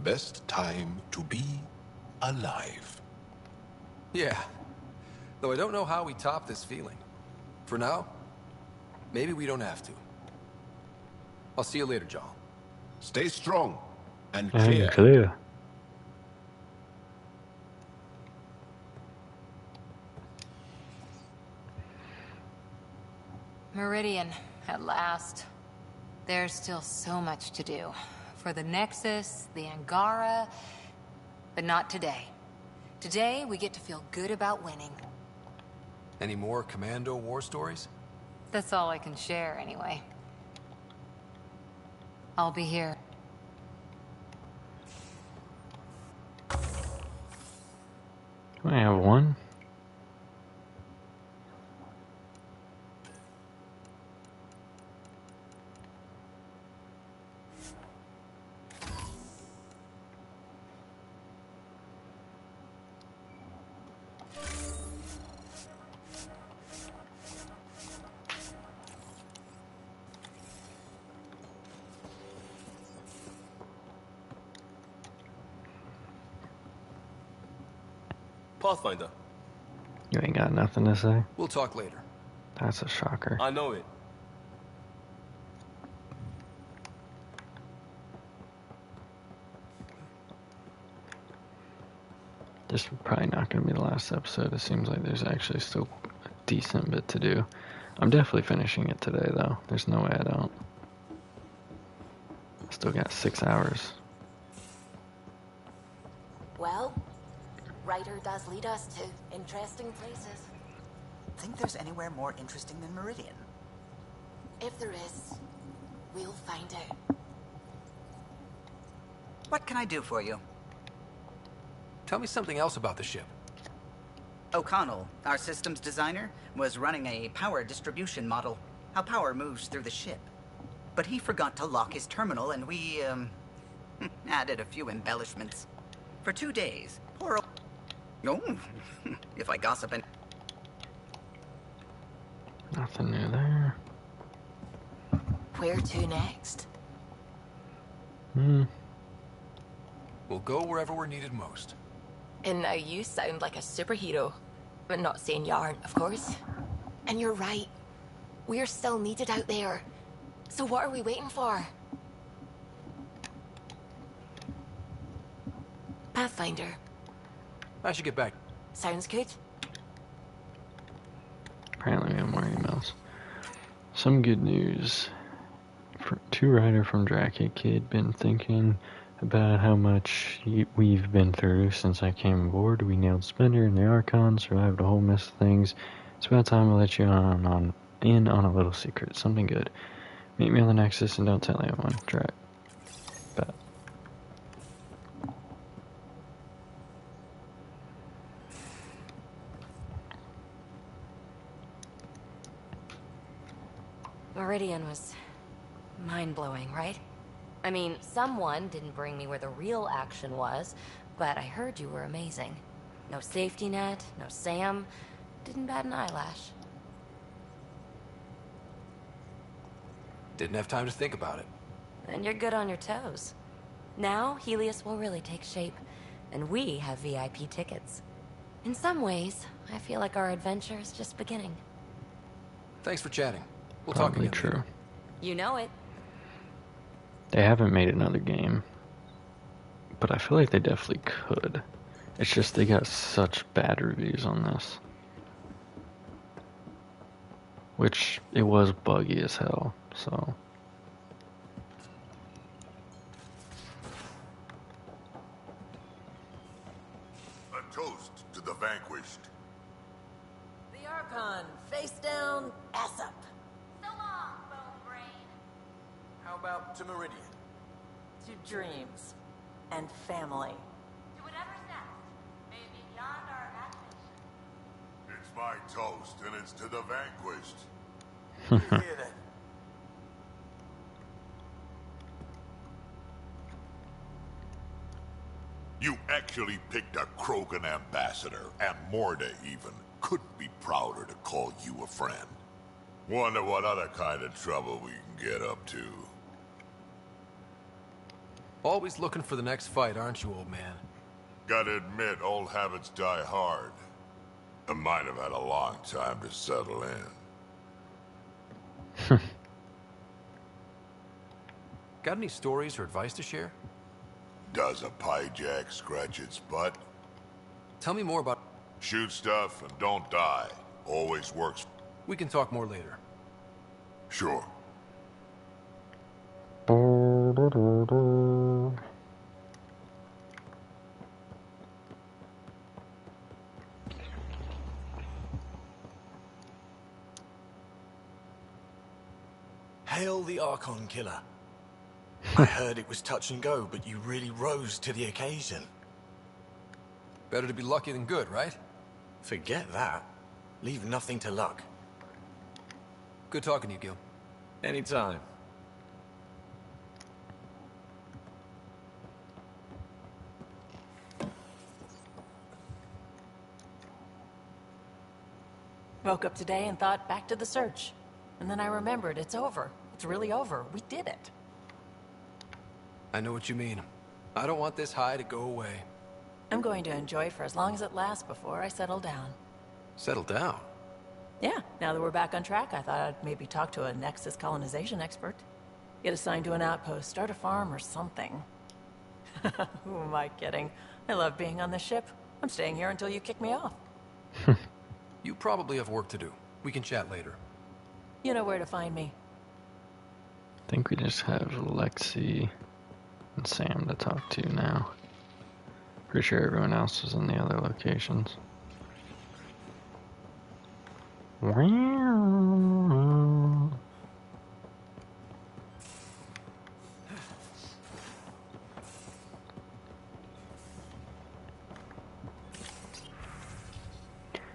Best time to be alive. Yeah. Though I don't know how we top this feeling. For now, maybe we don't have to. I'll see you later, John. Stay strong and And clear. clear. Meridian, at last. There's still so much to do. For the Nexus, the Angara, but not today. Today, we get to feel good about winning. Any more Commando war stories? That's all I can share, anyway. I'll be here. I have one. Pathfinder. You ain't got nothing to say? We'll talk later. That's a shocker. I know it. This is probably not going to be the last episode. It seems like there's actually still a decent bit to do. I'm definitely finishing it today, though. There's no way I don't. Still got 6 hours. Well, Ryder does lead us to interesting places. Think there's anywhere more interesting than Meridian? If there is, we'll find out. What can I do for you? Tell me something else about the ship. O'Connell, our systems designer, was running a power distribution model, how power moves through the ship. But he forgot to lock his terminal and we, added a few embellishments. For 2 days, poor Oh, if I gossip and... Nothing new there. Where to next? We'll go wherever we're needed most. And now you sound like a superhero. But not saying you aren't, of course. And you're right. We're still needed out there. So what are we waiting for? Pathfinder. I should get back. Sounds good. Apparently we have more emails. Some good news. To Ryder from Drake Kid, been thinking about how much we've been through since I came aboard. We nailed Spender and the Archon, survived a whole mess of things. It's about time to let you in on a little secret, something good. Meet me on the Nexus and don't tell anyone. Drake. Bet. Meridian was mind-blowing, right? I mean, someone didn't bring me where the real action was, but I heard you were amazing. No safety net, no Sam, didn't bat an eyelash. Didn't have time to think about it. And you're good on your toes. Now, Helios will really take shape, and we have VIP tickets. In some ways, I feel like our adventure is just beginning. Thanks for chatting. We'll talk again. True. You know it. They haven't made another game, but I feel like they definitely could. It's just they got such bad reviews on this. Which, it was buggy as hell, so... A toast to the vanquished. The Archon, face down, ass up. So long, bone brain. How about to Meridian? To dreams. And family. To whatever's next. May it be beyond our imagination. It's my toast, and it's to the vanquished. You hear that? You actually picked a Krogan ambassador, and Morda even couldn't be prouder to call you a friend. Wonder what other kind of trouble we can get up to. Always looking for the next fight, aren't you, old man? Gotta admit, old habits die hard. I might have had a long time to settle in. Got any stories or advice to share? Does a pie jack scratch its butt? Tell me more about... Shoot stuff and don't die. Always works. We can talk more later. Sure. Hail the Archon Killer. I heard it was touch and go, but you really rose to the occasion. Better to be lucky than good, right? Forget that. Leave nothing to luck. Good talking to you, Gil. Anytime. Woke up today and thought back to the search. And then I remembered it's over. It's really over. We did it. I know what you mean. I don't want this high to go away. I'm going to enjoy it for as long as it lasts before I settle down. Settle down? Yeah, now that we're back on track, I thought I'd maybe talk to a Nexus colonization expert. Get assigned to an outpost, start a farm or something. Who am I kidding? I love being on the ship. I'm staying here until you kick me off. You probably have work to do. We can chat later. You know where to find me. I think we just have Lexi and Sam to talk to now. Pretty sure everyone else was in the other locations. Wow.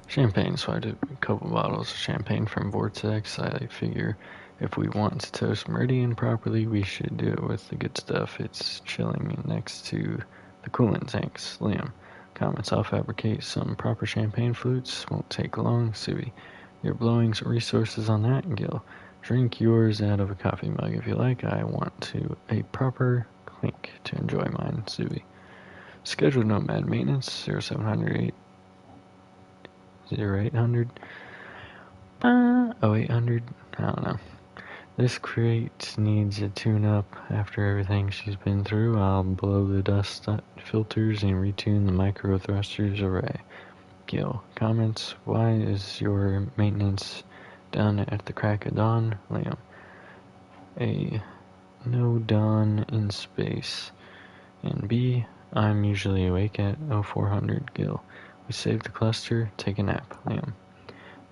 Champagne, so I did a couple bottles of champagne from Vortex. I figure if we want to toast Meridian properly, we should do it with the good stuff. It's chilling next to the coolant tanks. Liam comments, I'll fabricate some proper champagne flutes. Won't take long. Subi, your blowing resources on that. Gil, drink yours out of a coffee mug if you like. I want a proper clink to enjoy mine. Subi, scheduled nomad maintenance 0700 0800 0800. I don't know. This crate needs a tune-up after everything she's been through. I'll blow the dust filters and retune the micro thrusters array. Gil comments, why is your maintenance done at the crack of dawn? Liam, A, no dawn in space. And B, I'm usually awake at 0400. Gil, we saved the cluster, take a nap. Liam,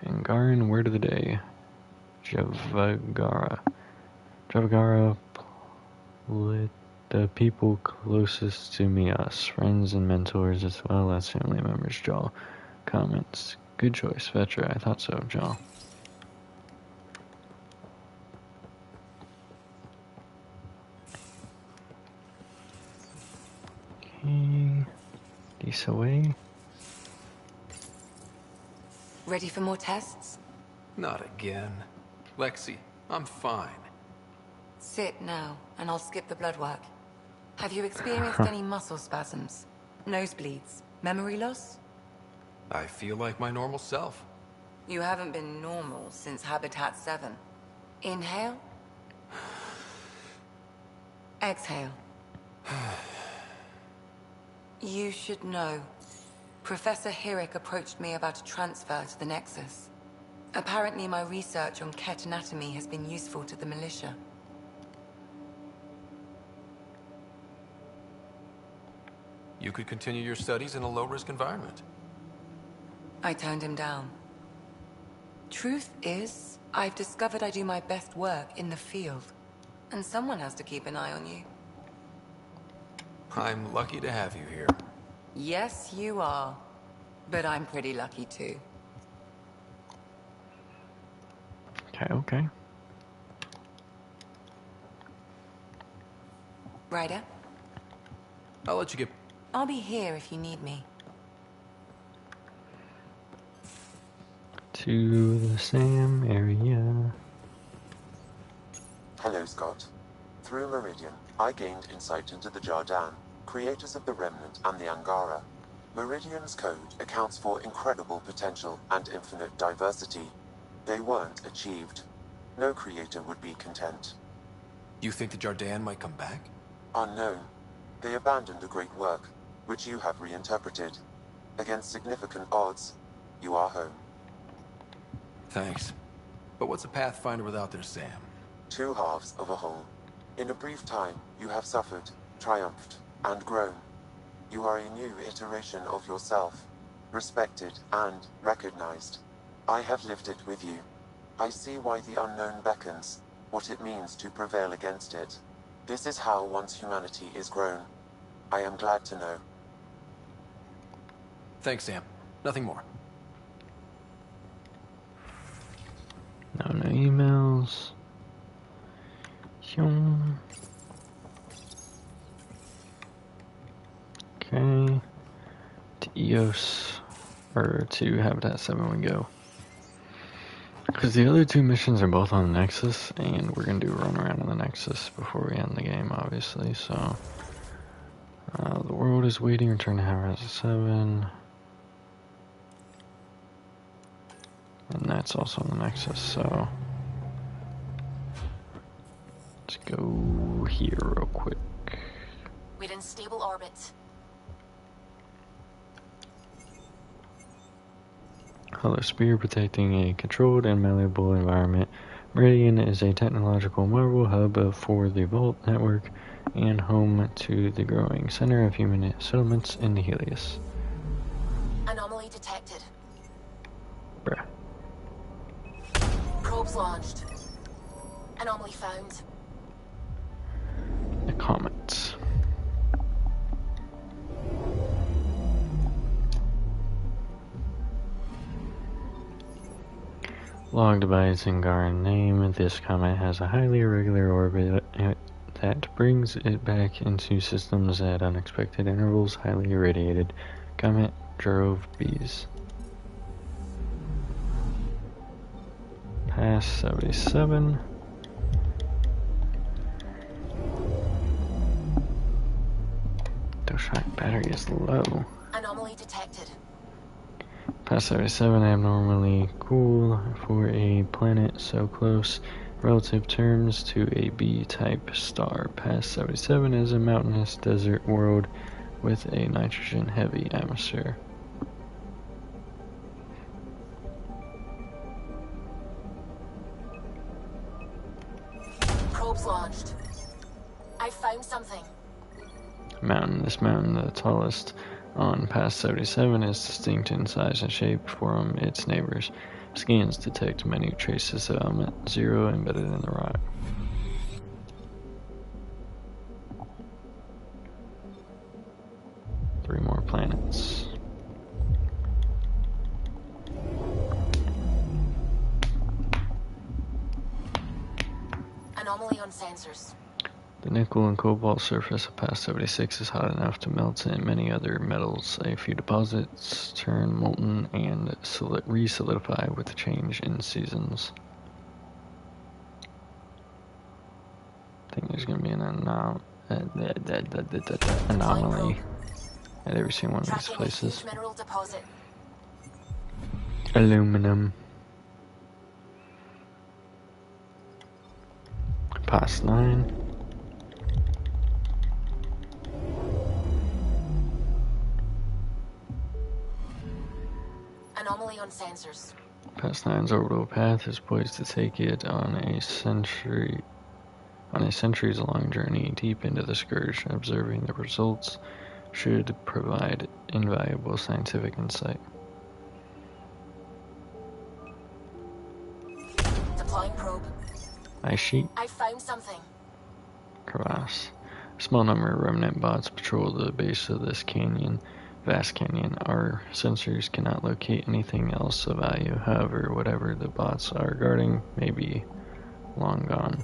and Garin, word of the day. Javagara, the people closest to me, us, friends and mentors, as well as family members. Jaw comments, good choice, Vetra. I thought so, Jaw. Okay, this away. Ready for more tests? Not again. Lexi, I'm fine. Sit now, and I'll skip the blood work. Have you experienced any muscle spasms? Nosebleeds? Memory loss? I feel like my normal self. You haven't been normal since Habitat 7. Inhale. Exhale. You should know. Professor Hirik approached me about a transfer to the Nexus. Apparently my research on Ket anatomy has been useful to the militia. You could continue your studies in a low-risk environment. I turned him down. Truth is, I've discovered I do my best work in the field. And someone has to keep an eye on you. I'm lucky to have you here. Yes, you are. But I'm pretty lucky too. Okay. Ryder? I'll let you get... I'll be here if you need me. To the Sam area. Hello, Scott. Through Meridian, I gained insight into the Jardan, creators of the Remnant and the Angara. Meridian's code accounts for incredible potential and infinite diversity. They weren't achieved. No creator would be content. You think the Jardan might come back? Unknown. They abandoned a great work, which you have reinterpreted. Against significant odds, you are home. Thanks. But what's a Pathfinder without their Sam? Two halves of a whole. In a brief time, you have suffered, triumphed, and grown. You are a new iteration of yourself, respected and recognized. I have lived it with you. I see why the unknown beckons, what it means to prevail against it. This is how one's humanity is grown. I am glad to know. Thanks, Sam. Nothing more. No emails. Okay. To EOS, or to Habitat 7 we go. Because the other two missions are both on the Nexus, and we're going to do a run around on the Nexus before we end the game, obviously, so... the world is waiting, return to Habitat 7. And that's also on the Nexus, so... Let's go here real quick. We're in stable orbit. Hollow Spear protecting a controlled and malleable environment. Meridian is a technological marvel hub for the Vault network and home to the growing center of human settlements in Helios. Anomaly detected. Bruh. Probes launched. Anomaly found. The comments. Logged by its Angaran name, this comet has a highly irregular orbit that brings it back into systems at unexpected intervals. Highly irradiated comet drove bees. Pass 77. Shock battery is low. Anomaly detected. Pass 77 abnormally cool for a planet so close. Relative terms to a B-type star. Pass 77 is a mountainous desert world with a nitrogen-heavy atmosphere. Probes launched. I found something. This mountain, the tallest on Pass 77, is distinct in size and shape from its neighbors. Scans detect many traces of element 0 embedded in the rock. Three more planets. Anomaly on sensors. The nickel and cobalt surface of Pass 76 is hot enough to melt in many other metals. A few deposits turn molten and re-solidify with the change in seasons. I think there's going to be an anomaly at every single one of these places. Mineral deposit. Aluminum. Pass 9. Anomaly on sensors. Past 9's orbital path is poised to take it on a centuries-long journey deep into the Scourge. Observing the results should provide invaluable scientific insight. Deploying probe. Ice sheet. I found something. Crevasse. A small number of remnant bots patrol the base of this vast canyon. Our sensors cannot locate anything else of value. However, whatever the bots are guarding may be long gone.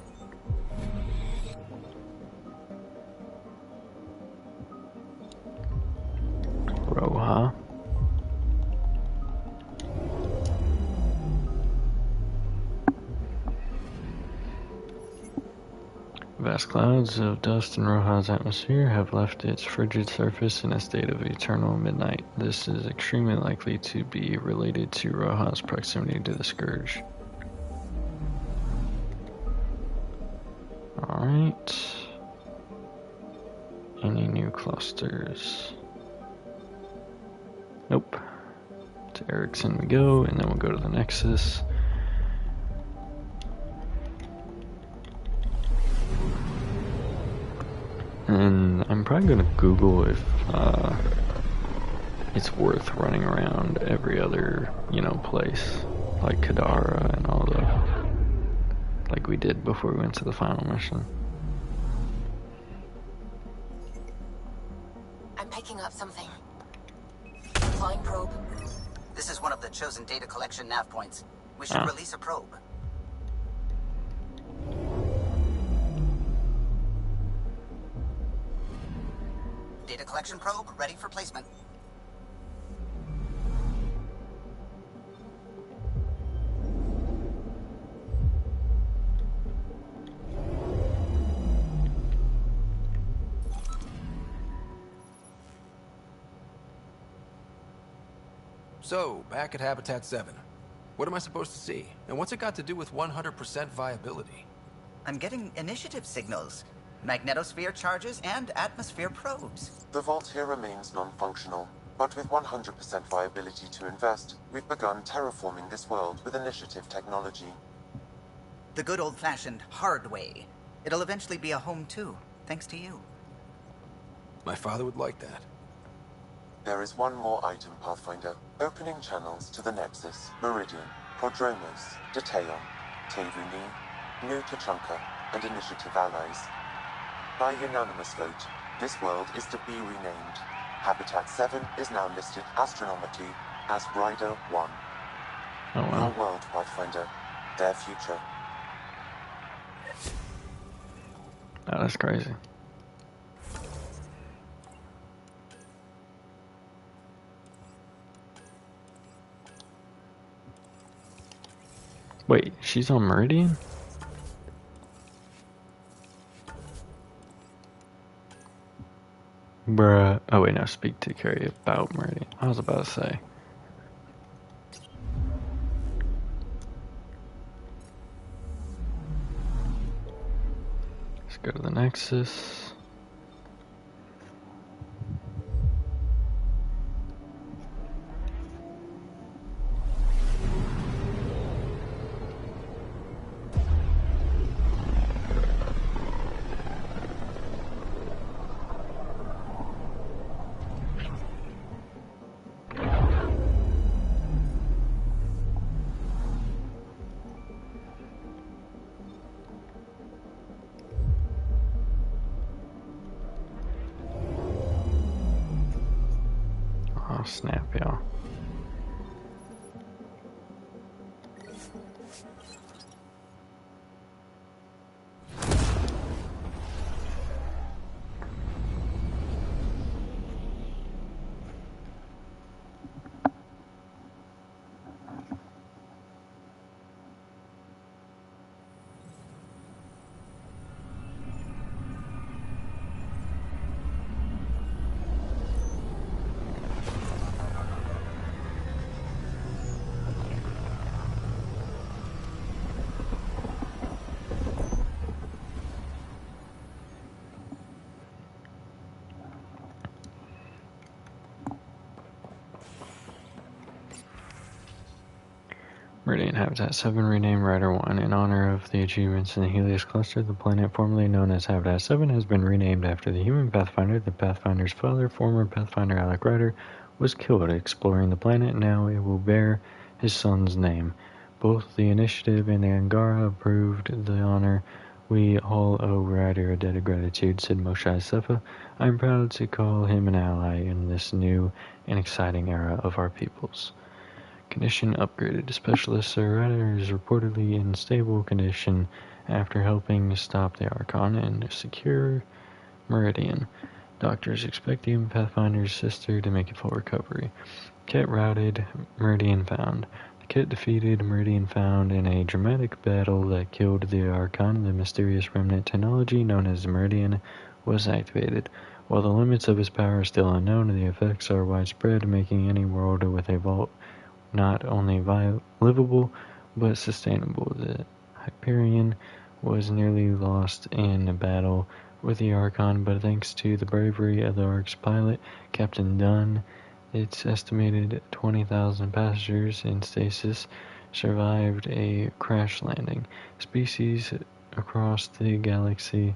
Roha. Vast clouds of dust in Roha's atmosphere have left its frigid surface in a state of eternal midnight. This is extremely likely to be related to Roha's proximity to the Scourge. Alright. Any new clusters? Nope. To Erickson we go, and then we'll go to the Nexus. And I'm probably going to Google if it's worth running around every other, place, like Kadara and all like we did before we went to the final mission. I'm picking up something. Deploying probe. This is one of the chosen data collection nav points. We should release a probe. Data collection probe ready for placement. So, back at Habitat 7. What am I supposed to see? And what's it got to do with 100% viability? I'm getting initiative signals. Magnetosphere charges and atmosphere probes. The vault here remains non-functional, but with 100% viability to invest, we've begun terraforming this world with initiative technology. The good old-fashioned hard way. It'll eventually be a home too, thanks to you. My father would like that. There is one more item, Pathfinder. Opening channels to the Nexus, Meridian, Prodromos, Detaeon, Tevuni, New Tachanka, and Initiative allies. By unanimous vote, this world is to be renamed. Habitat 7 is now listed astronomically as Rider 1. Oh, wow. Your world, Pathfinder. Their future. Oh, that's crazy. Wait, she's on Meridian? Bruh. Oh wait, no, speak to Carrie about Meridian. I was about to say. Let's go to the Nexus. Oh snap, y'all. Meridian Habitat 7 renamed Rider 1 in honor of the achievements in the Helios Cluster. The planet formerly known as Habitat 7 has been renamed after the human Pathfinder. The Pathfinder's father, former Pathfinder Alec Rider, was killed exploring the planet. Now it will bear his son's name. Both the Initiative and the Angara approved the honor. We all owe Rider a debt of gratitude, said Moshe Sefa. I am proud to call him an ally in this new and exciting era of our peoples. Condition upgraded. Specialist Sir Rider is reportedly in stable condition after helping stop the Archon and secure Meridian. Doctors expect the Pathfinder's sister to make a full recovery. Ket routed, Meridian found. The Ket defeated Meridian found in a dramatic battle that killed the Archon. The mysterious remnant technology known as Meridian was activated. While the limits of its power are still unknown, the effects are widespread, making any world with a vault not only livable, but sustainable. The Hyperion was nearly lost in a battle with the Archon, but thanks to the bravery of the Ark's pilot, Captain Dunn, its estimated 20,000 passengers in stasis survived a crash landing. Species across the galaxy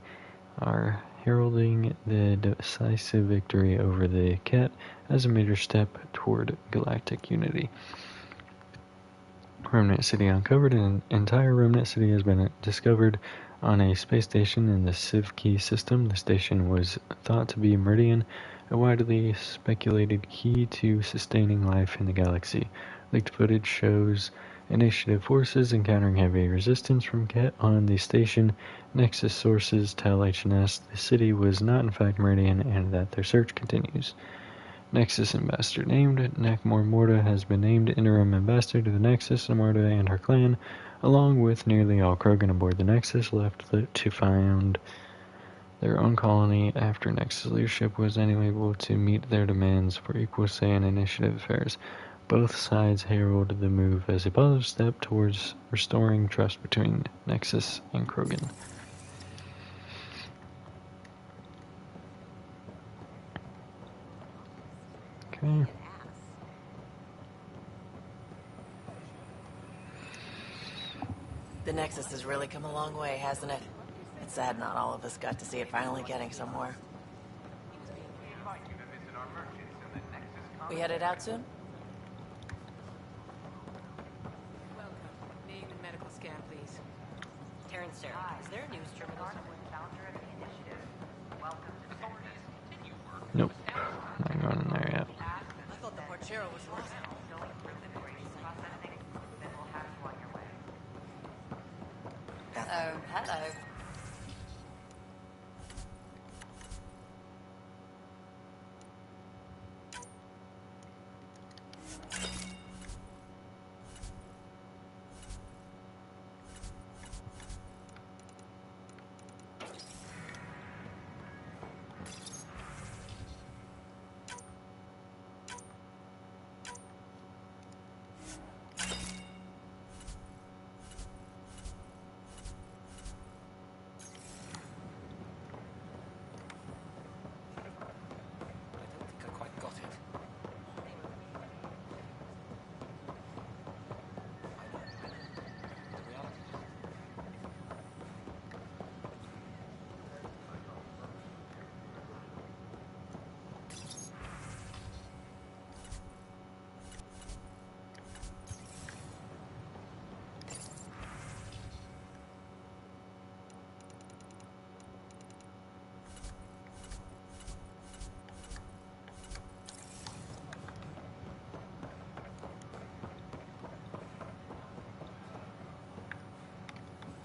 are heralding the decisive victory over the Ket as a major step toward galactic unity. Remnant City uncovered. An entire Remnant City has been discovered on a space station in the Sivki system. The station was thought to be Meridian, a widely speculated key to sustaining life in the galaxy. Leaked footage shows Initiative forces encountering heavy resistance from Ket on the station. Nexus sources tell HNS the city was not in fact Meridian and that their search continues. Nexus Ambassador named. Nakmor Morda has been named interim ambassador to the Nexus. Morda and her clan, along with nearly all Krogan aboard the Nexus, left to found their own colony after Nexus leadership was unable to meet their demands for equal say in initiative affairs. Both sides herald the move as a positive step towards restoring trust between Nexus and Krogan. Okay. The Nexus has really come a long way, hasn't it? It's sad not all of us got to see it finally getting somewhere. We headed out soon? Welcome. Name and medical scan, please. Terrence Sarah, is there a news terminal somewhere? Nope. Not going in there yet. I thought the Porchero was lost. Hello, hello.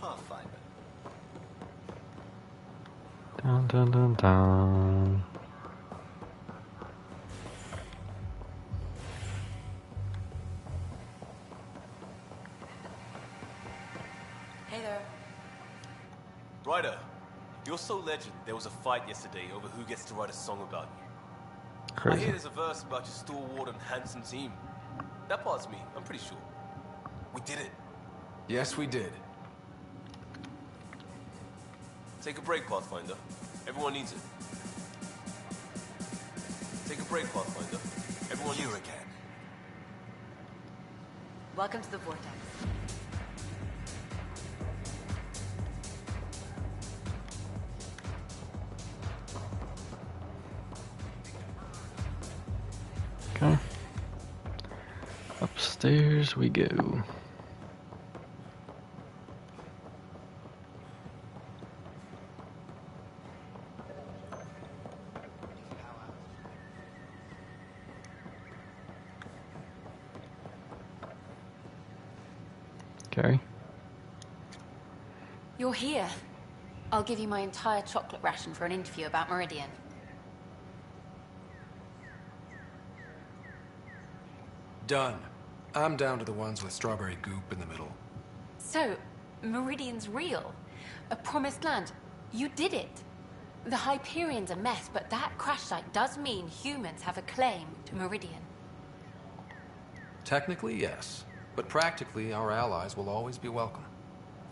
Pathfinder. Dun dun dun dun. Hey there. Ryder, you're so legend, there was a fight yesterday over who gets to write a song about you. Crazy. I hear there's a verse about your stalwart and handsome team. That part's me, I'm pretty sure. We did it. Yes, we did. Take a break, Pathfinder. Everyone needs it. Take a break, Pathfinder. Everyone needs it. Welcome to the Vortex. Okay. Upstairs we go. Okay. You're here. I'll give you my entire chocolate ration for an interview about Meridian. Done. I'm down to the ones with strawberry goop in the middle. So, Meridian's real. A promised land. You did it. The Hyperion's a mess, but that crash site does mean humans have a claim to Meridian. Technically, yes. But practically, our allies will always be welcome.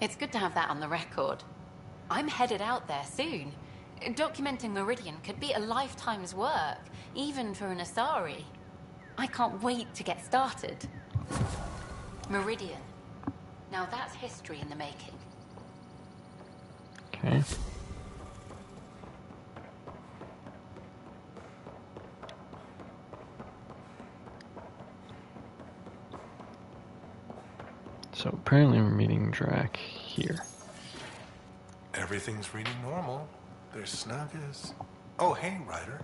It's good to have that on the record. I'm headed out there soon. Documenting Meridian could be a lifetime's work, even for an Asari. I can't wait to get started. Meridian. Now that's history in the making. Okay. So apparently we're meeting Drac here. Everything's reading normal. They're snug as... Oh, hey, Ryder.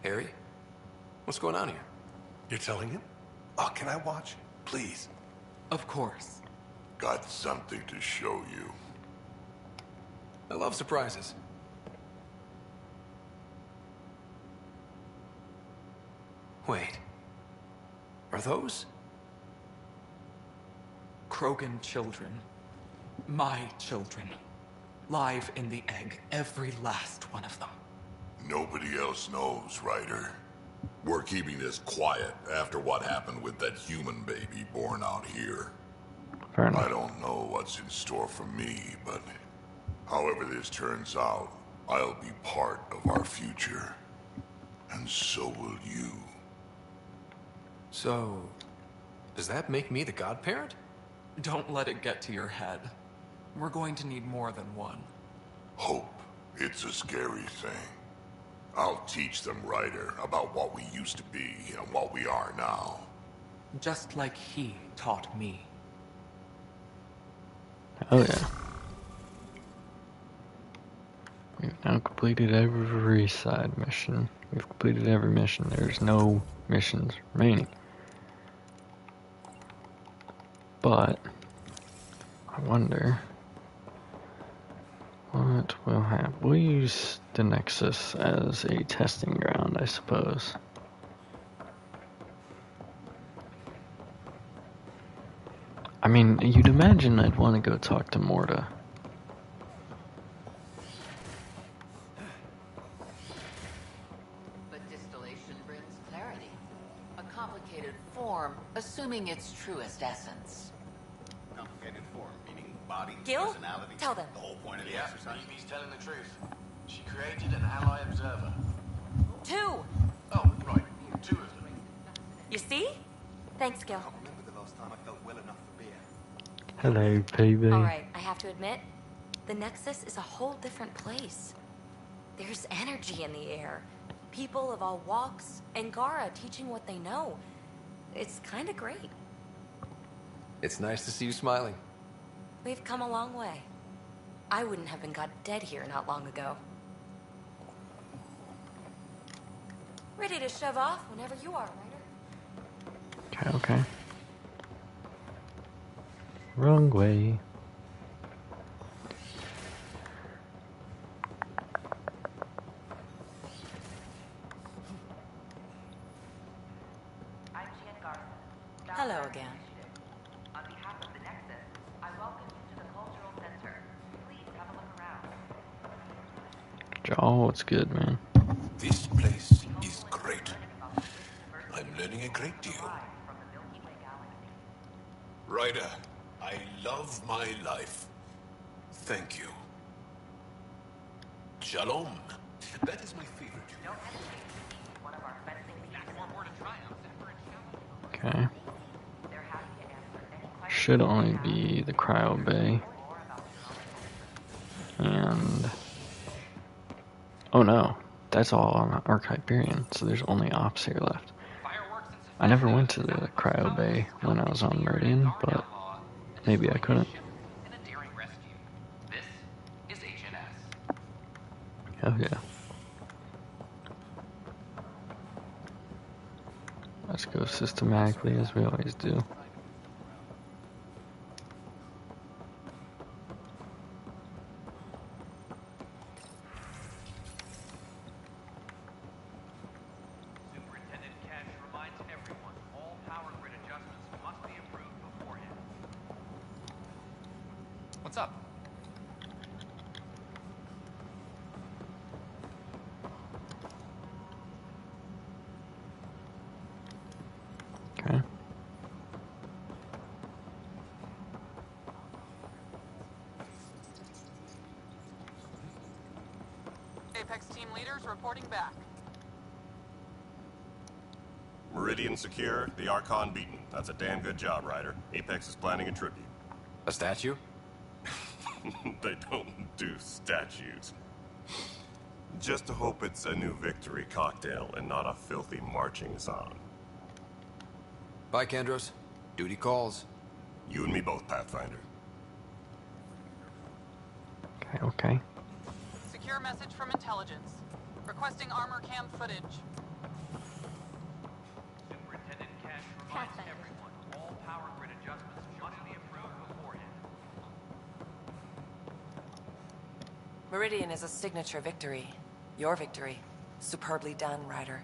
Harry? What's going on here? You're telling him? Oh, can I watch? Please. Of course. Got something to show you. I love surprises. Wait. Are those? Krogan children. My children. Live in the egg, every last one of them. Nobody else knows, Ryder. We're keeping this quiet after what happened with that human baby born out here. Fair enough. I don't know what's in store for me, but however this turns out, I'll be part of our future. And so will you. So, does that make me the godparent? Don't let it get to your head. We're going to need more than one. Hope. It's a scary thing. I'll teach them, Ryder, about what we used to be and what we are now. Just like he taught me. Oh yeah. We've now completed every side mission. We've completed every mission. There's no missions remaining. But I wonder what we'll have. We'll use the Nexus as a testing ground, I suppose. I mean, you'd imagine I'd want to go talk to Morta. But distillation brings clarity. A complicated form, assuming its truest essence. Complicated form, meaning body, Gil? personality. Tell them. The whole point of the Yeah, exercise. Evie's telling the truth. She created an ally observer. 2. Oh, right. 2 of them. You see? Thanks, Gil. I remember the last time I felt well enough for beer. Hello, PB. Alright, I have to admit, the Nexus is a whole different place. There's energy in the air. People of all walks, Angara teaching what they know. It's kinda great. It's nice to see you smiling. We've come a long way. I wouldn't have been got dead here not long ago. Ready to shove off whenever you are, Ryder. Okay, okay. Wrong way. Hello again. On behalf of the Nexus, I welcome you to the Cultural Center. Please have a look around. Jaw, what's good, man? This place is great. I'm learning a great deal. Ryder, I love my life. Thank you. Shalom. That is my favorite. One of our fencing teams. Okay. They're happy to answer should only be the cryo bay. And oh no, that's all on Arc Hyperion, so there's only ops here left. I never went to the cryo bay when I was on Meridian, but maybe I couldn't. Hell yeah. Let's go systematically as we always do. What's up? Okay. Apex team leaders reporting back. Meridian secure, the Archon beaten. That's a damn good job, Ryder. Apex is planning a tribute. A statue? They don't do statues. Just to hope it's a new victory cocktail and not a filthy marching song. Bye, Kandros. Duty calls. You and me both, Pathfinder. Okay. Secure message from intelligence. Requesting armor cam footage. Superintendent Cash reminds everyone all power grid adjustments must be approved beforehand. Meridian is a signature victory. Your victory. Superbly done, Ryder.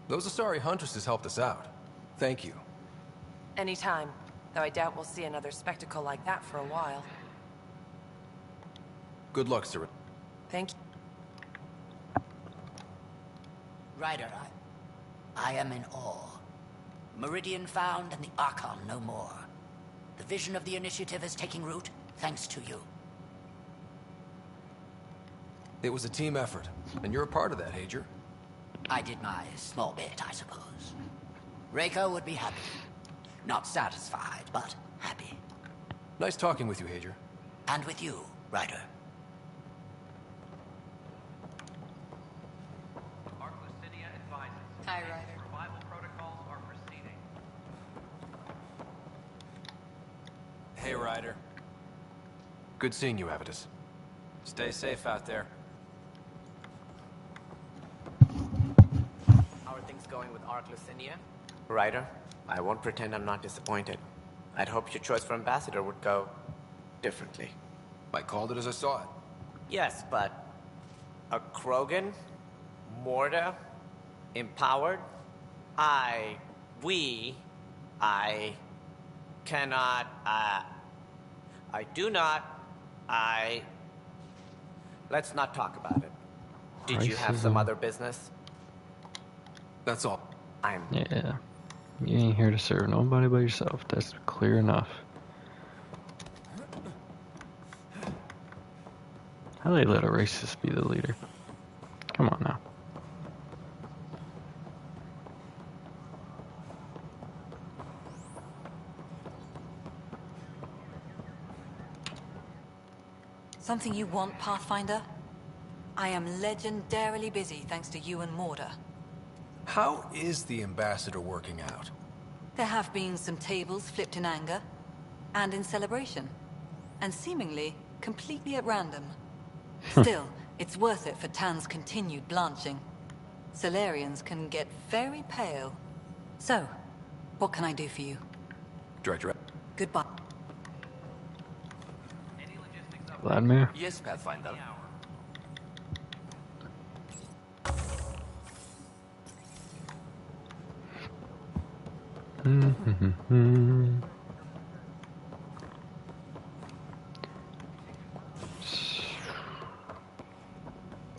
Those Asari Huntresses helped us out. Thank you. Anytime. Though I doubt we'll see another spectacle like that for a while. Good luck, sir. Thank you. Ryder, I am in awe. Meridian found and the Archon no more. The vision of the initiative is taking root, thanks to you. It was a team effort, and you're a part of that, Hager. I did my small bit, I suppose. Reiko would be happy. Not satisfied, but happy. Nice talking with you, Hager. And with you, Ryder. Hi, Ryder. Survival protocols are proceeding. Hey, Ryder. Good seeing you, Avitus. Stay safe out there. How are things going with Arc Lucinia? Ryder, I won't pretend I'm not disappointed. I'd hoped your choice for ambassador would go differently. I called it as I saw it. Yes, but a Krogan? Morta? Empowered? I cannot, I do not, let's not talk about it. Did you have some Racism. other business? That's all. Yeah. You ain't here to serve nobody but yourself. That's clear enough. How they let a racist be the leader? Come on now. Something you want, Pathfinder? I am legendarily busy thanks to you and Morda. How is the ambassador working out? There have been some tables flipped in anger, and in celebration, and seemingly completely at random. Still, it's worth it for Tan's continued blanching. Solarians can get very pale. So, what can I do for you? Director. Goodbye. Vladimir? Yes, Pathfinder.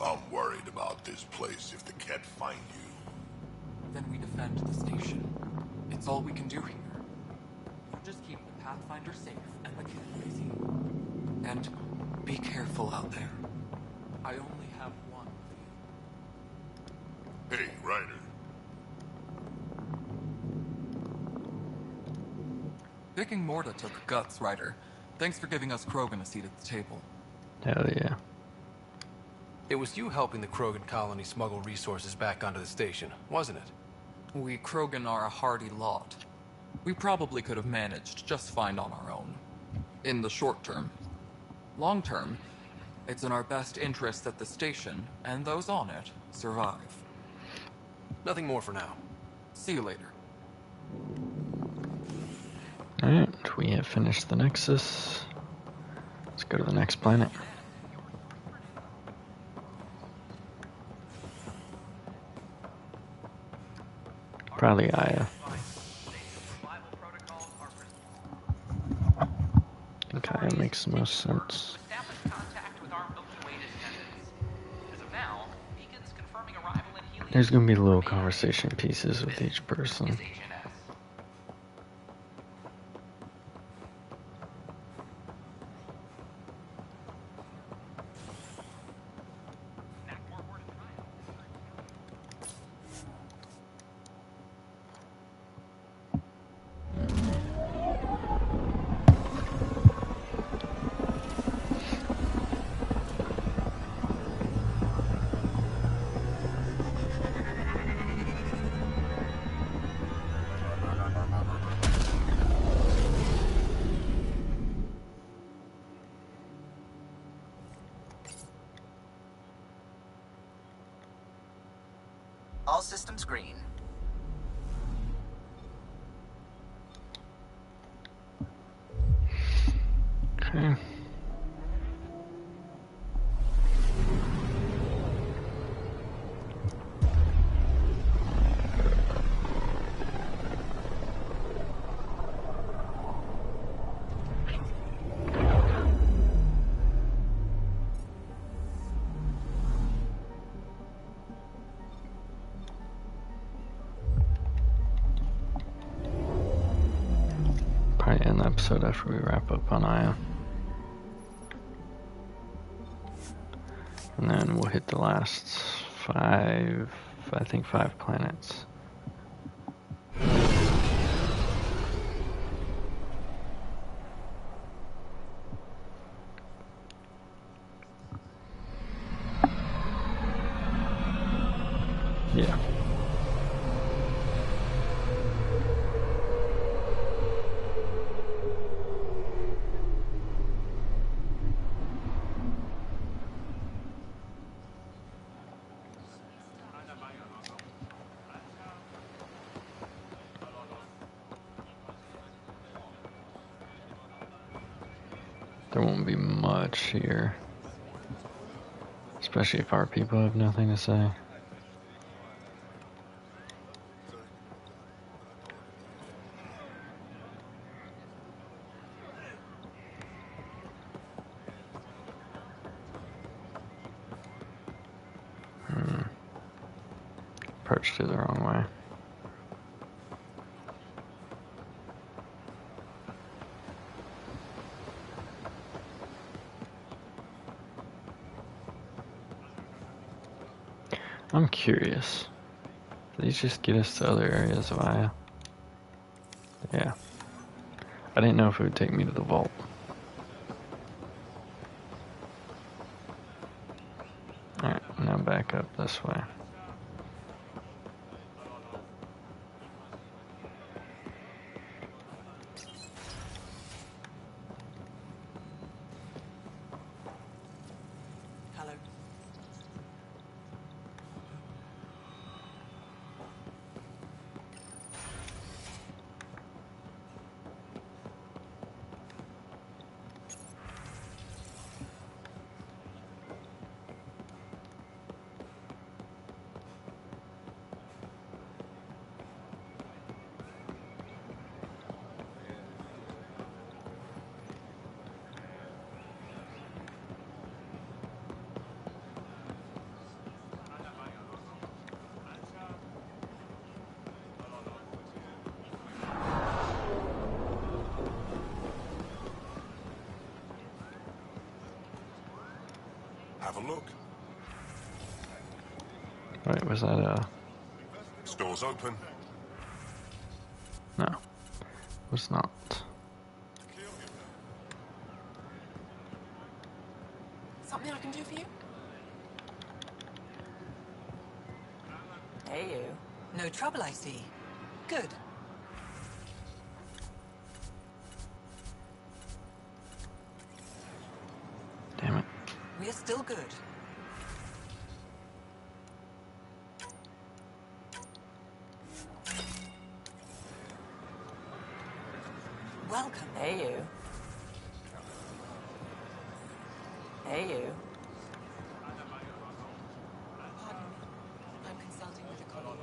I'm worried about this place if the Ket find you. Then we defend the station. It's all we can do here. You just keep the Pathfinder safe and the kid busy. And be careful out there. I only have one of you. Hey, Ryder. Picking Morta took guts, Ryder. Thanks for giving us Krogan a seat at the table. Hell yeah. It was you helping the Krogan colony smuggle resources back onto the station, wasn't it? We Krogan are a hardy lot. We probably could have managed just fine on our own. In the short term. Long term, it's in our best interest that the station, and those on it, survive. Nothing more for now. See you later. Alright, we have finished the Nexus. Let's go to the next planet. Probably Aya. I think Aya makes the most sense. There's gonna be little conversation pieces with each person. All systems green. Okay. Probably end the episode after we wrap up on Aya. And then we'll hit the last 5 planets. Yeah. There won't be much here. Especially if our people have nothing to say. Approached it the wrong way. I'm curious. Do these just get us to other areas of Aya? Yeah. I didn't know if it would take me to the vault. Alright, now back up this way. Hello. Have a look. Wait, was that Store's open. No. It was not. see. Good. Damn it. We're still good. Welcome. Hey, you. Hey, you. Pardon me. I'm consulting with a colleague.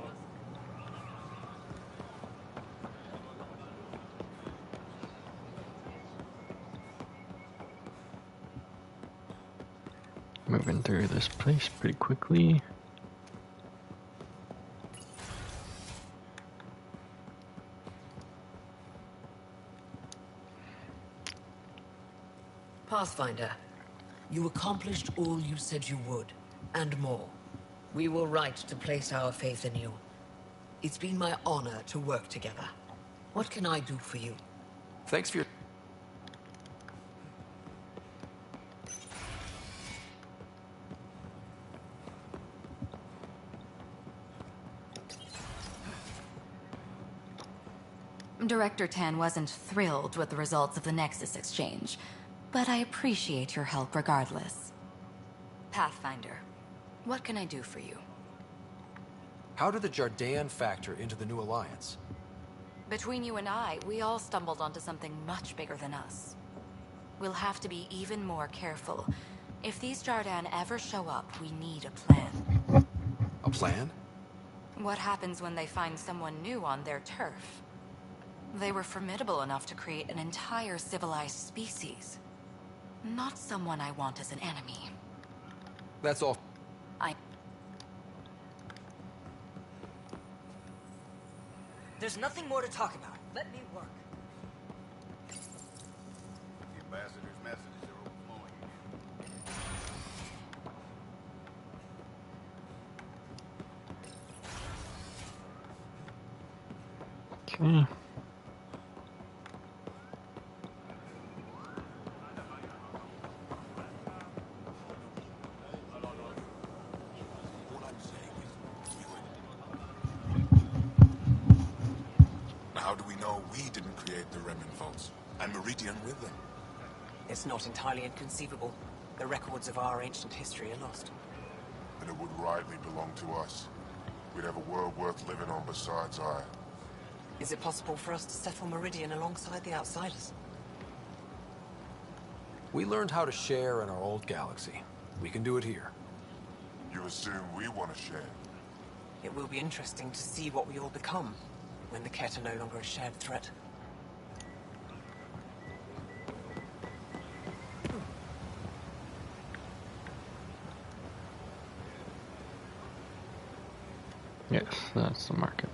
Moving through this place pretty quickly. Pathfinder, you accomplished all you said you would, and more. We were right to place our faith in you. It's been my honor to work together. What can I do for you? Thanks for your... Director Tan wasn't thrilled with the results of the Nexus exchange, but I appreciate your help regardless. Pathfinder, what can I do for you? How did the Jardaean factor into the new alliance? Between you and I, we all stumbled onto something much bigger than us. We'll have to be even more careful. If these Jardan ever show up, we need a plan. A plan? What happens when they find someone new on their turf? They were formidable enough to create an entire civilized species. Not someone I want as an enemy. That's all. There's nothing more to talk about. Let me work. The ambassador's messages are overflowing again. Okay. How do we know we didn't create the Remen vaults, and Meridian with them? It's not entirely inconceivable. The records of our ancient history are lost. And it would rightly belong to us. We'd have a world worth living on besides I. Is it possible for us to settle Meridian alongside the Outsiders? We learned how to share in our old galaxy. We can do it here. You assume we want to share? It will be interesting to see what we all become when the Ket are no longer a shared threat. Yes, that's the market.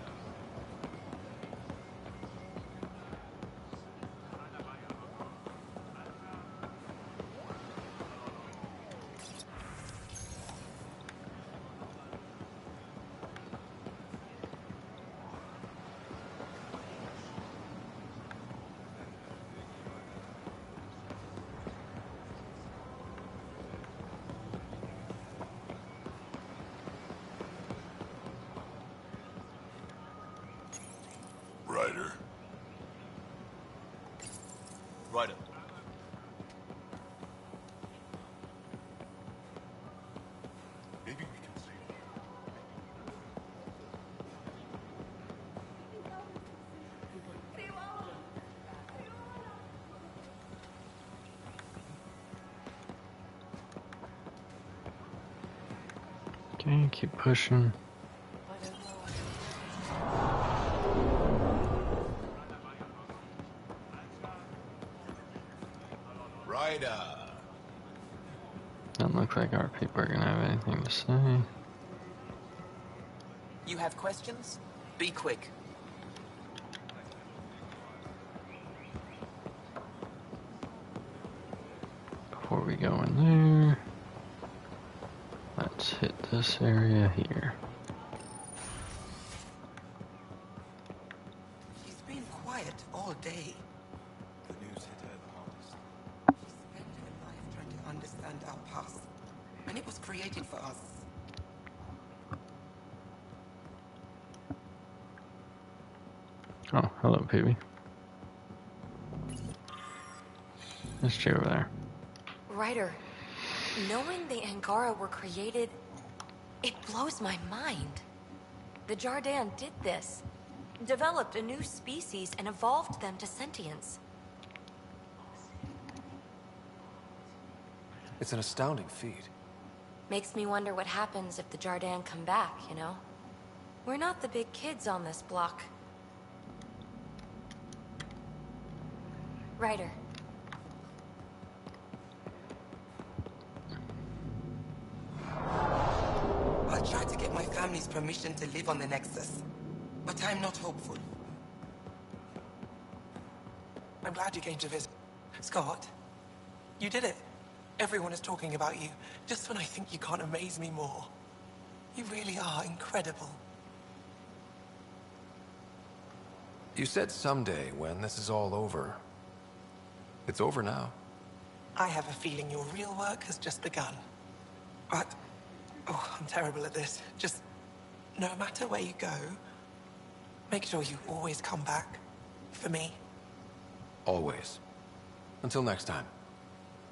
Ryder? Ryder. Maybe we can see. Okay, keep pushing. Doesn't look like our people are gonna have anything to say. You have questions? Be quick. Before we go in there, let's hit this area here. She's been quiet all day. The news hit her the hardest. She spent her life trying to understand our past, and it was created for us. Oh, hello, baby. There's Chi over there. Ryder, knowing the Angara were created, it blows my mind. The Jardin did this. Developed a new species and evolved them to sentience. It's an astounding feat. Makes me wonder what happens if the Jardin come back, you know? We're not the big kids on this block. Ryder. I tried to get my family's permission to live on the Nexus, but I'm not hopeful. I'm glad you came to visit. Scott, you did it. Everyone is talking about you, just when I think you can't amaze me more. You really are incredible. You said someday when this is all over. It's over now. I have a feeling your real work has just begun. But, oh, I'm terrible at this. Just, no matter where you go, make sure you always come back. For me. Always. Until next time.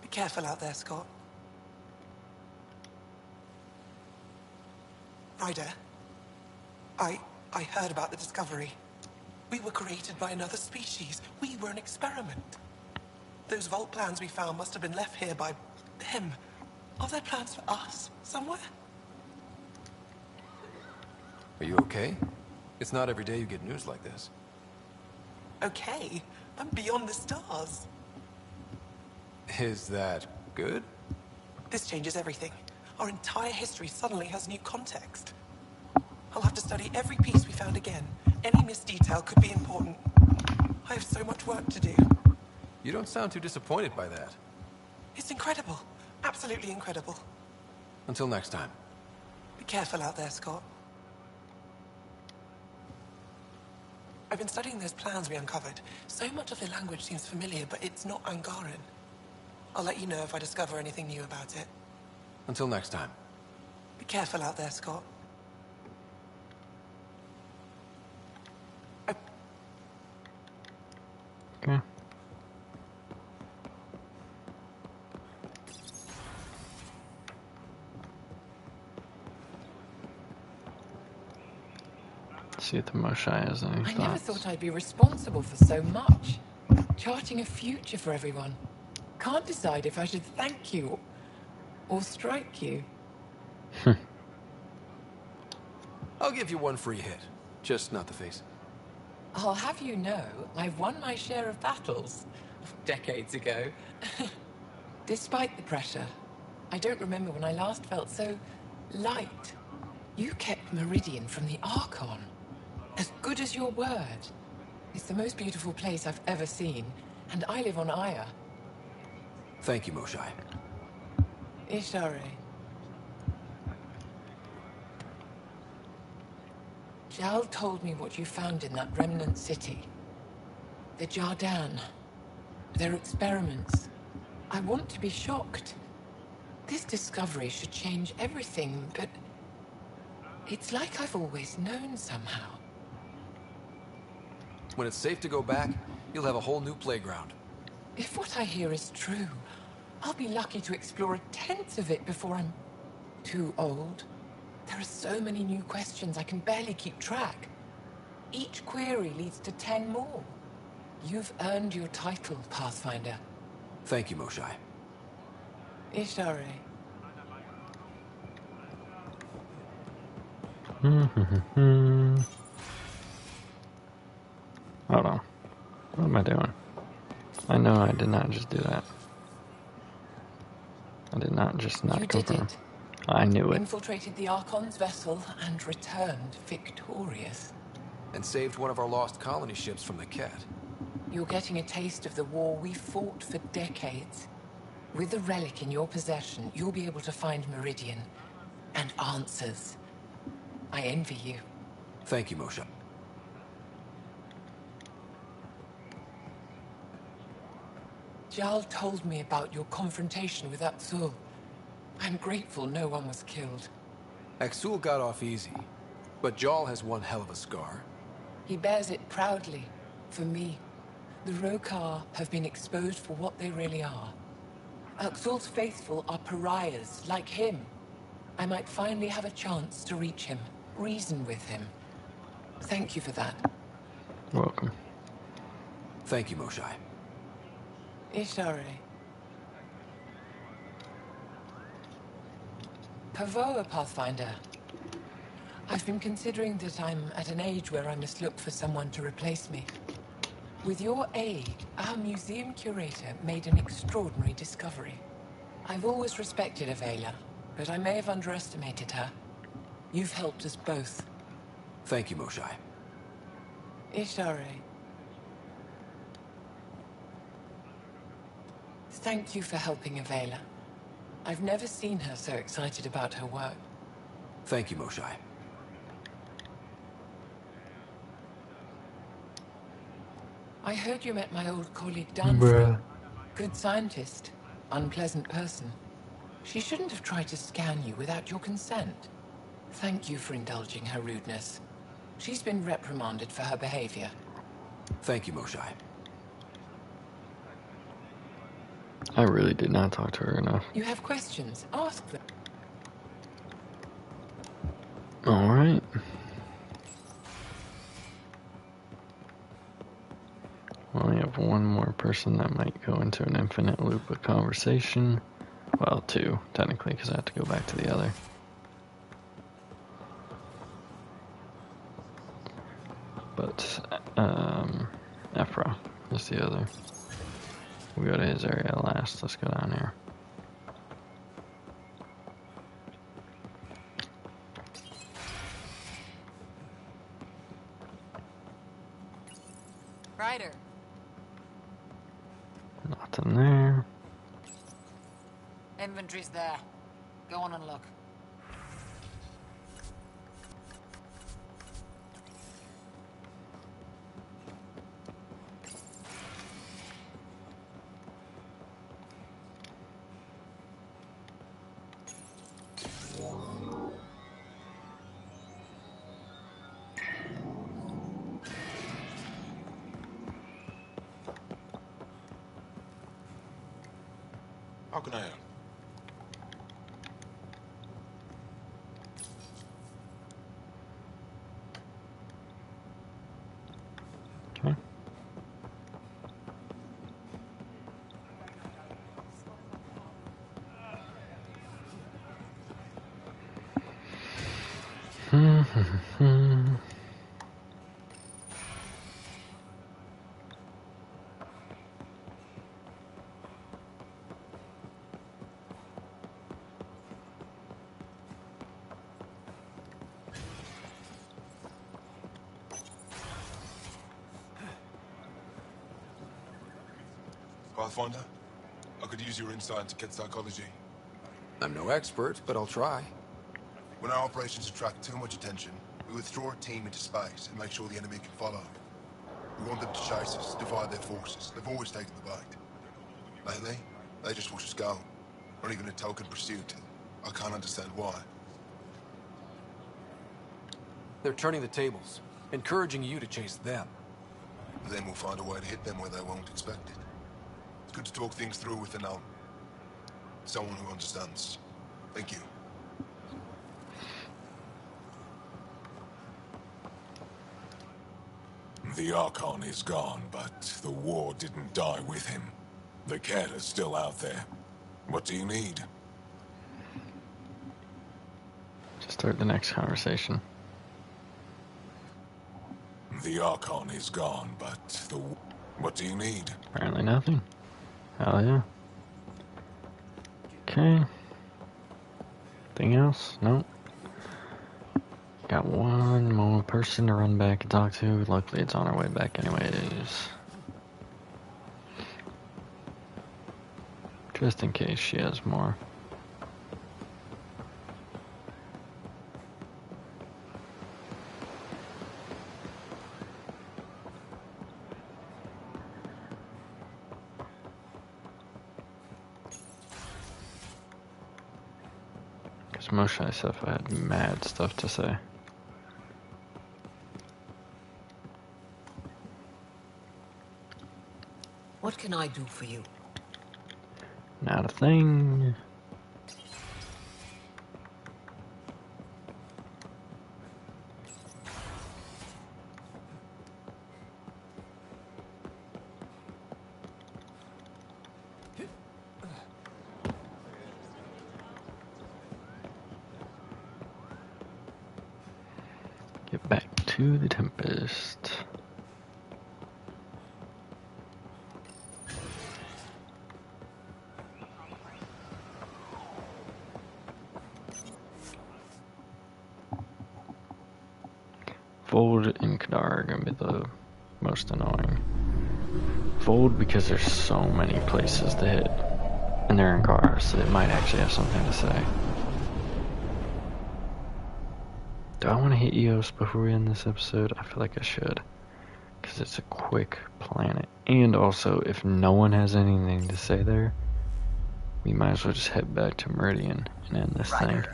Be careful out there, Scott. Ryder, I heard about the discovery. We were created by another species. We were an experiment. Those vault plans we found must have been left here by them. Are there plans for us somewhere? Are you okay? It's not every day you get news like this. Okay, I'm beyond the stars. Is that good? This changes everything. Our entire history suddenly has new context. I'll have to study every piece we found again. Any missed detail could be important. I have so much work to do. You don't sound too disappointed by that. It's incredible. Absolutely incredible. Until next time. Be careful out there, Scott. I've been studying those plans we uncovered. So much of the language seems familiar, but it's not Angaran. I'll let you know if I discover anything new about it. Until next time. Be careful out there, Scott. Okay. See if the Moshae has any I thoughts. never thought I'd be responsible for so much. Charting a future for everyone. Can't decide if I should thank you or strike you. I'll give you one free hit. Just not the face. I'll have you know, I've won my share of battles. Decades ago. Despite the pressure, I don't remember when I last felt so light. You kept Meridian from the Archon. As good as your word. It's the most beautiful place I've ever seen, and I live on Aya. Thank you, Moshae. Ishare. Jal told me what you found in that remnant city. The Jardin. Their experiments. I want to be shocked. This discovery should change everything, but it's like I've always known somehow. When it's safe to go back, you'll have a whole new playground. If what I hear is true, I'll be lucky to explore a tenth of it before I'm too old. There are so many new questions I can barely keep track. Each query leads to 10 more. You've earned your title, Pathfinder. Thank you, Moshae. Ishare. Hold on. What am I doing? I know I did not just do that. I did not just not confirm. I knew it. Infiltrated the Archon's vessel and returned victorious. And saved one of our lost colony ships from the Cat. You're getting a taste of the war we fought for decades. With the relic in your possession, you'll be able to find Meridian and answers. I envy you. Thank you, Moshae. Jal told me about your confrontation with Axul. I'm grateful no one was killed. Axul got off easy, but Jal has one hell of a scar. He bears it proudly, for me. The Rokar have been exposed for what they really are. Uxor's faithful are pariahs, like him. I might finally have a chance to reach him, reason with him. Thank you for that. Welcome. Thank you, Moshae. Ishare. Pavoa, Pathfinder. I've been considering that I'm at an age where I must look for someone to replace me. With your aid, our museum curator made an extraordinary discovery. I've always respected Avela, but I may have underestimated her. You've helped us both. Thank you, Moshae. Ishare. Thank you for helping Avela. I've never seen her so excited about her work. Thank you, Moshae. I heard you met my old colleague Danfra. Good scientist, unpleasant person. She shouldn't have tried to scan you without your consent. Thank you for indulging her rudeness. She's been reprimanded for her behavior. Thank you, Moshae. I really did not talk to her enough. You have questions? Ask them. Alright. We only have one more person that might go into an infinite loop of conversation. Well, two, technically, because I have to go back to the other. But, Ephra is the other. We'll go to his area last. Let's go down here. Ryder. Nothing there. Inventory's there. Go on and look. How can I help? Okay. Pathfinder, I could use your insight into kid psychology. I'm no expert, but I'll try. When our operations attract too much attention, we withdraw a team into space and make sure the enemy can follow. We want them to chase us, divide their forces. They've always taken the bait. Lately, they just watch us go. Not even a token pursuit. I can't understand why. They're turning the tables, encouraging you to chase them. Then we'll find a way to hit them where they won't expect it. It's good to talk things through with someone who understands. Thank you. The Archon is gone, but the war didn't die with him. The cat is still out there. What do you need? To start the next conversation. The Archon is gone, but what do you need? Apparently nothing. Hell yeah. Okay. Anything else? Nope. Got one more person to run back and talk to. Luckily it's on our way back anyways. Just in case she has more. Because Moshae stuff, I had mad stuff to say. What can I do for you? Not a thing. Get back to the Tempest. Fold and Kadar are gonna be the most annoying. Fold because there's so many places to hit. And they're in cars, so it might actually have something to say. Do I want to hit Eos before we end this episode? I feel like I should. Because it's a quick planet. And also, if no one has anything to say there, we might as well just head back to Meridian and end this thing.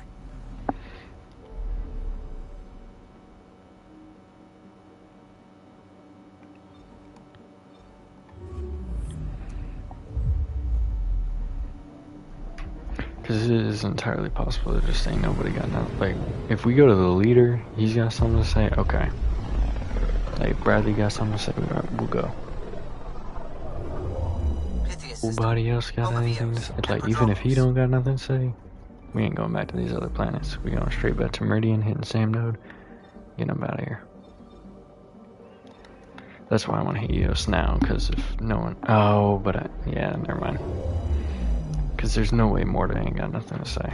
Because it is entirely possible to just say nobody got nothing. Like, if we go to the leader, he's got something to say, okay. Like, Bradley got something to say, we'll go. Nobody else got anything to say. Like, even if he don't got nothing to say, we ain't going back to these other planets. We going straight back to Meridian, hitting Sam Node, getting him out of here. That's why I want to hit Eos now, because if no one... Oh, but yeah, never mind. Because there's no way Morta ain't got nothing to say.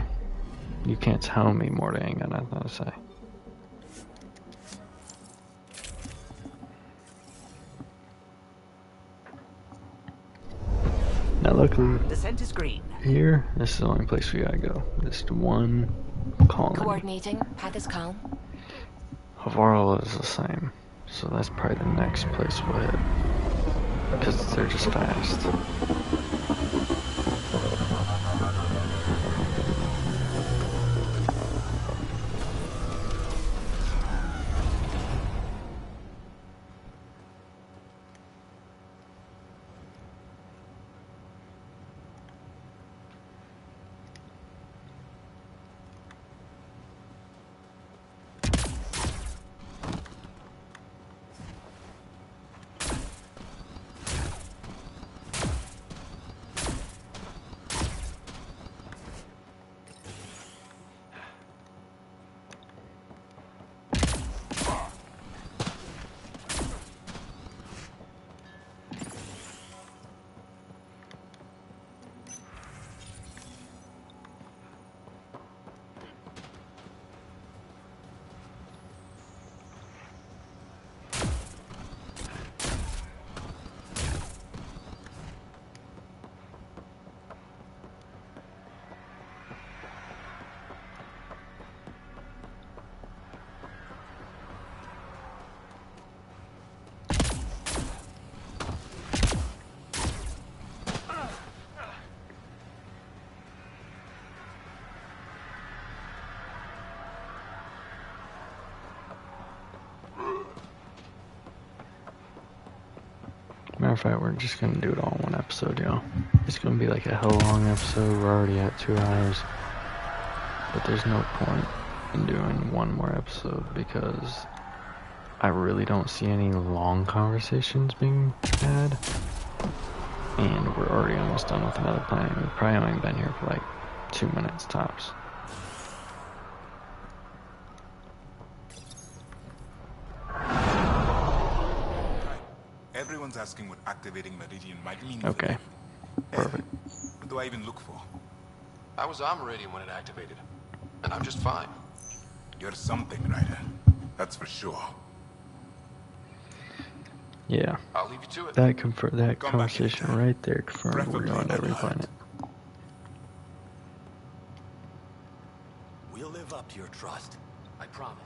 You can't tell me Morta ain't got nothing to say. Now luckily, the scent is green. Here, this is the only place we gotta go. Just one colony. Coordinating. Path is calm. Havarl is the same. So that's probably the next place we'll hit. Because they're just fast. Matter of fact, we're just gonna do it all in one episode, y'all. It's gonna be like a hell long episode. We're already at 2 hours. But there's no point in doing one more episode because I really don't see any long conversations being had. And we're already almost done with another planet. We've probably only been here for like 2 minutes tops. Everyone's asking what activating Meridian might mean. Okay. Perfect. What do I even look for? I was on Meridian when it activated, and I'm just fine. You're something, Ryder. That's for sure. Yeah. I'll leave you to it. That conversation right there confirmed we're going to every planet. We'll live up to your trust. I promise.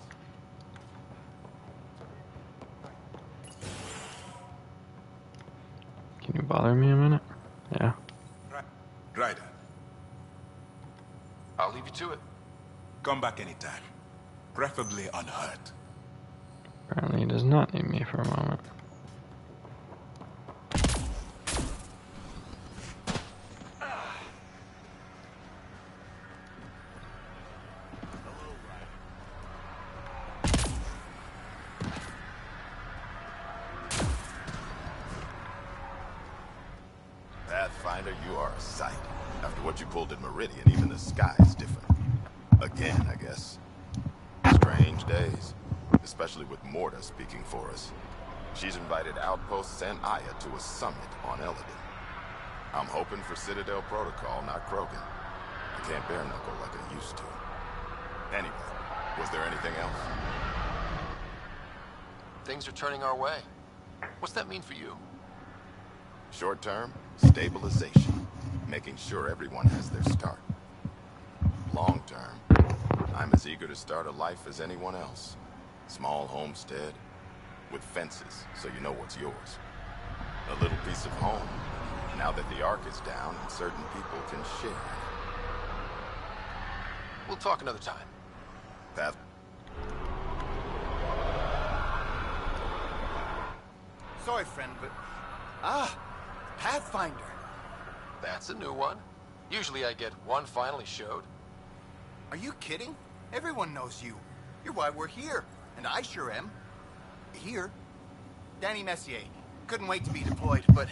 Can you bother me a minute? Yeah. Ryder. I'll leave you to it. Come back anytime. Preferably unhurt. Apparently he does not need me for a moment. Pathfinder, you are a sight. After what you pulled in Meridian, even the sky is different. Again, I guess. Strange days. Especially with Morta speaking for us. She's invited Outposts and Aya to a summit on Elegant. I'm hoping for Citadel Protocol, not Krogan. I can't bare knuckle like I used to. Anyway, was there anything else? Things are turning our way. What's that mean for you? Short term, stabilization. Making sure everyone has their start. Long term, I'm as eager to start a life as anyone else. Small homestead, with fences so you know what's yours. A little piece of home, now that the Ark is down and certain people can share it. We'll talk another time. Path. Sorry, friend, but... Pathfinder. That's a new one. Usually I get one finally showed. Are you kidding? Everyone knows you. You're why we're here. And I sure am. Here. Danny Messier. Couldn't wait to be deployed, but...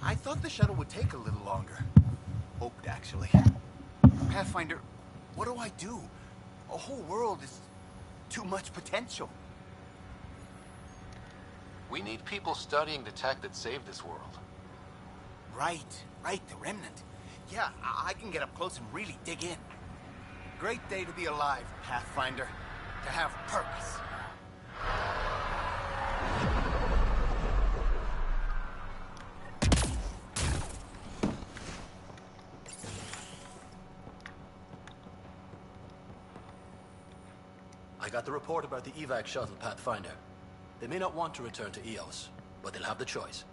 I thought the shuttle would take a little longer. Hoped, actually. Pathfinder, what do I do? A whole world is... too much potential. We need people studying the tech that saved this world. Right, the Remnant. Yeah, I can get up close and really dig in. Great day to be alive, Pathfinder. To have purpose. I got the report about the evac shuttle, Pathfinder. They may not want to return to Eos, but they'll have the choice.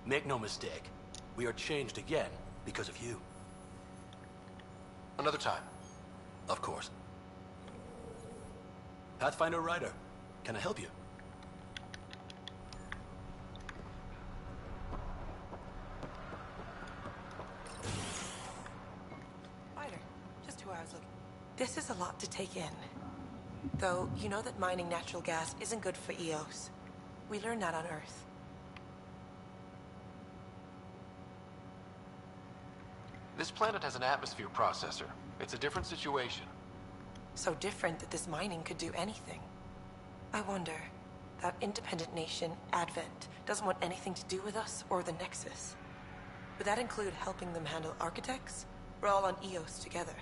Make no mistake, we are changed again because of you. Another time. Of course. Pathfinder Ryder, can I help you? Ryder, just who I was looking. This is a lot to take in. Though, you know that mining natural gas isn't good for Eos. We learned that on Earth. This planet has an atmosphere processor. It's a different situation. So different that this mining could do anything. I wonder, that independent nation, Advent, doesn't want anything to do with us or the Nexus. Would that include helping them handle architects? We're all on Eos together.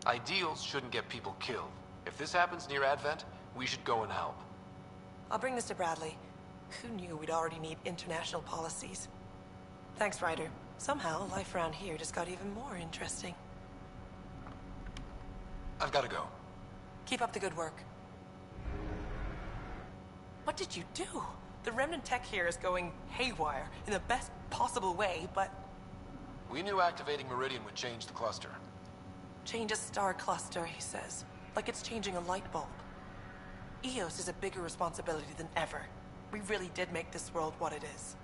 Ideals shouldn't get people killed. If this happens near Advent, we should go and help. I'll bring this to Bradley. Who knew we'd already need international policies? Thanks, Ryder. Somehow, life around here just got even more interesting. I've got to go. Keep up the good work. What did you do? The Remnant tech here is going haywire in the best possible way, but... We knew activating Meridian would change the cluster. Change a star cluster, he says. Like it's changing a light bulb. Eos is a bigger responsibility than ever. We really did make this world what it is.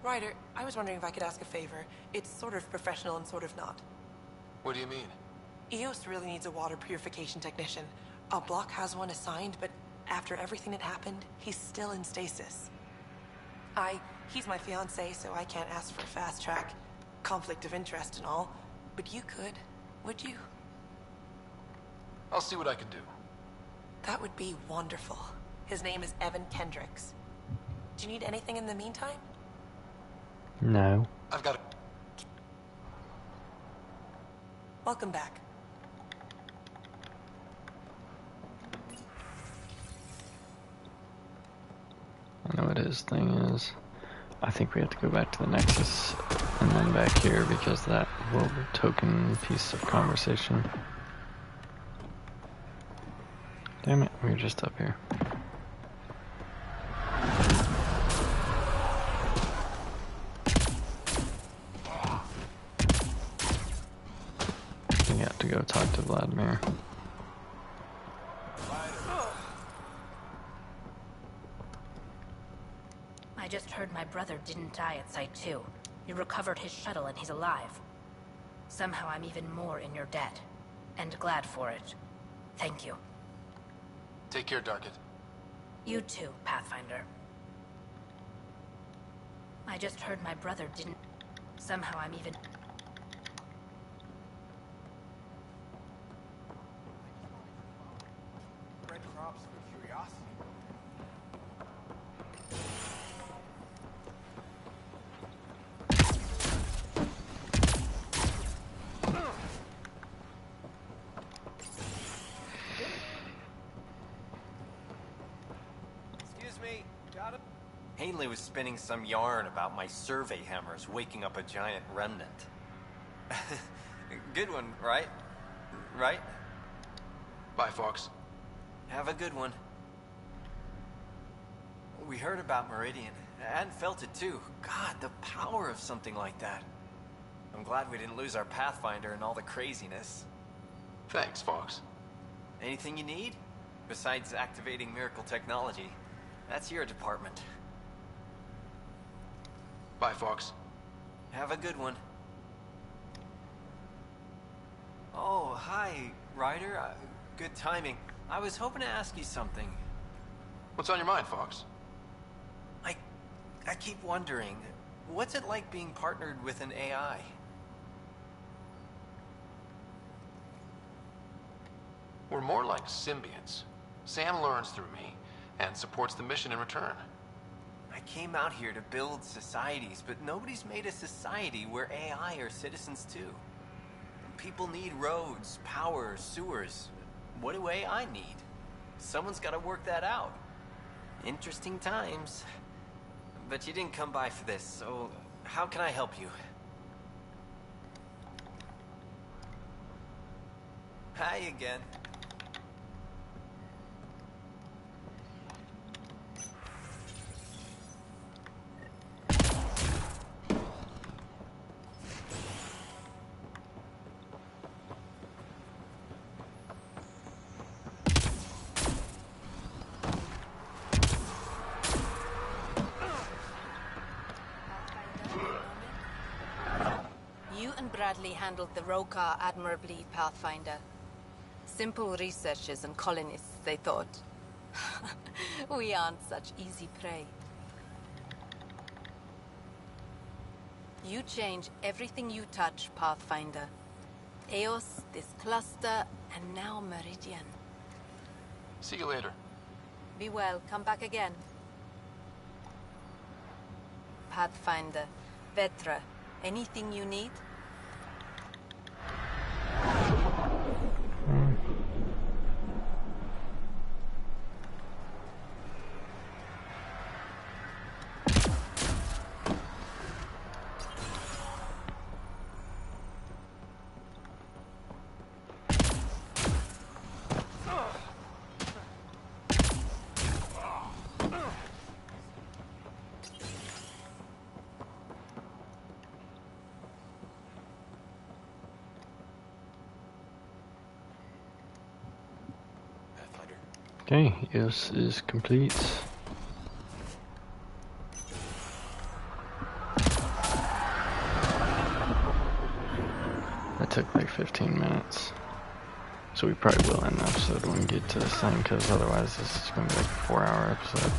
Ryder, I was wondering if I could ask a favor. It's sort of professional and sort of not. What do you mean? Eos really needs a water purification technician. Our block has one assigned, but after everything that happened, he's still in stasis. He's my fiancé, so I can't ask for a fast track. Conflict of interest and all. But you could, would you? I'll see what I can do. That would be wonderful. His name is Evan Kendricks. Do you need anything in the meantime? No. I've got to... Welcome back. I know what his thing is. I think we have to go back to the Nexus and then back here because that will token piece of conversation. Damn it, we were just up here. We have to go talk to Vladimir. I just heard my brother didn't die at Site 2. You recovered his shuttle and he's alive. Somehow I'm even more in your debt. And glad for it. Thank you. Take care, Darkit. You too, Pathfinder. I just heard my brother didn't... Somehow I'm even... Breadcrumbs for curiosity. Excuse me, got it? Ainley was spinning some yarn about my survey hammers waking up a giant remnant. Good one, right? Right? Bye, Fox. Have a good one. We heard about Meridian, and felt it too. God, the power of something like that. I'm glad we didn't lose our Pathfinder and all the craziness. Thanks, Fox. Anything you need? Besides activating miracle technology. That's your department. Bye, Fox. Have a good one. Oh, hi, Ryder. Good timing. I was hoping to ask you something. What's on your mind, Fox? I keep wondering, what's it like being partnered with an AI? We're more like symbionts. Sam learns through me, and supports the mission in return. I came out here to build societies, but nobody's made a society where AI are citizens too. People need roads, power, sewers. What do AI need? Someone's got to work that out. Interesting times. But you didn't come by for this, so how can I help you? Hi again. You and Bradley handled the Roka admirably, Pathfinder. Simple researchers and colonists, they thought. We aren't such easy prey. You change everything you touch, Pathfinder. Eos, this cluster, and now Meridian. See you later. Be well, come back again. Pathfinder, Vetra, anything you need? Okay, this is complete. That took like 15 minutes. So we probably will end the episode when we get to this thing, because otherwise this is going to be like a 4-hour episode.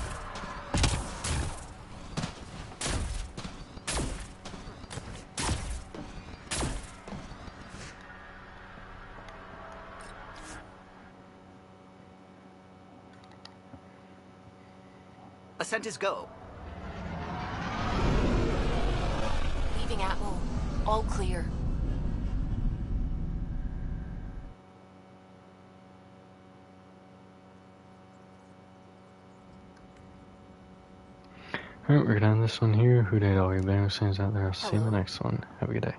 Ascent is go. Leaving Atmo. All clear. Alright, we're gonna end this one here. Who did all your banner scenes out there? I'll see you in the next one. Have a good day.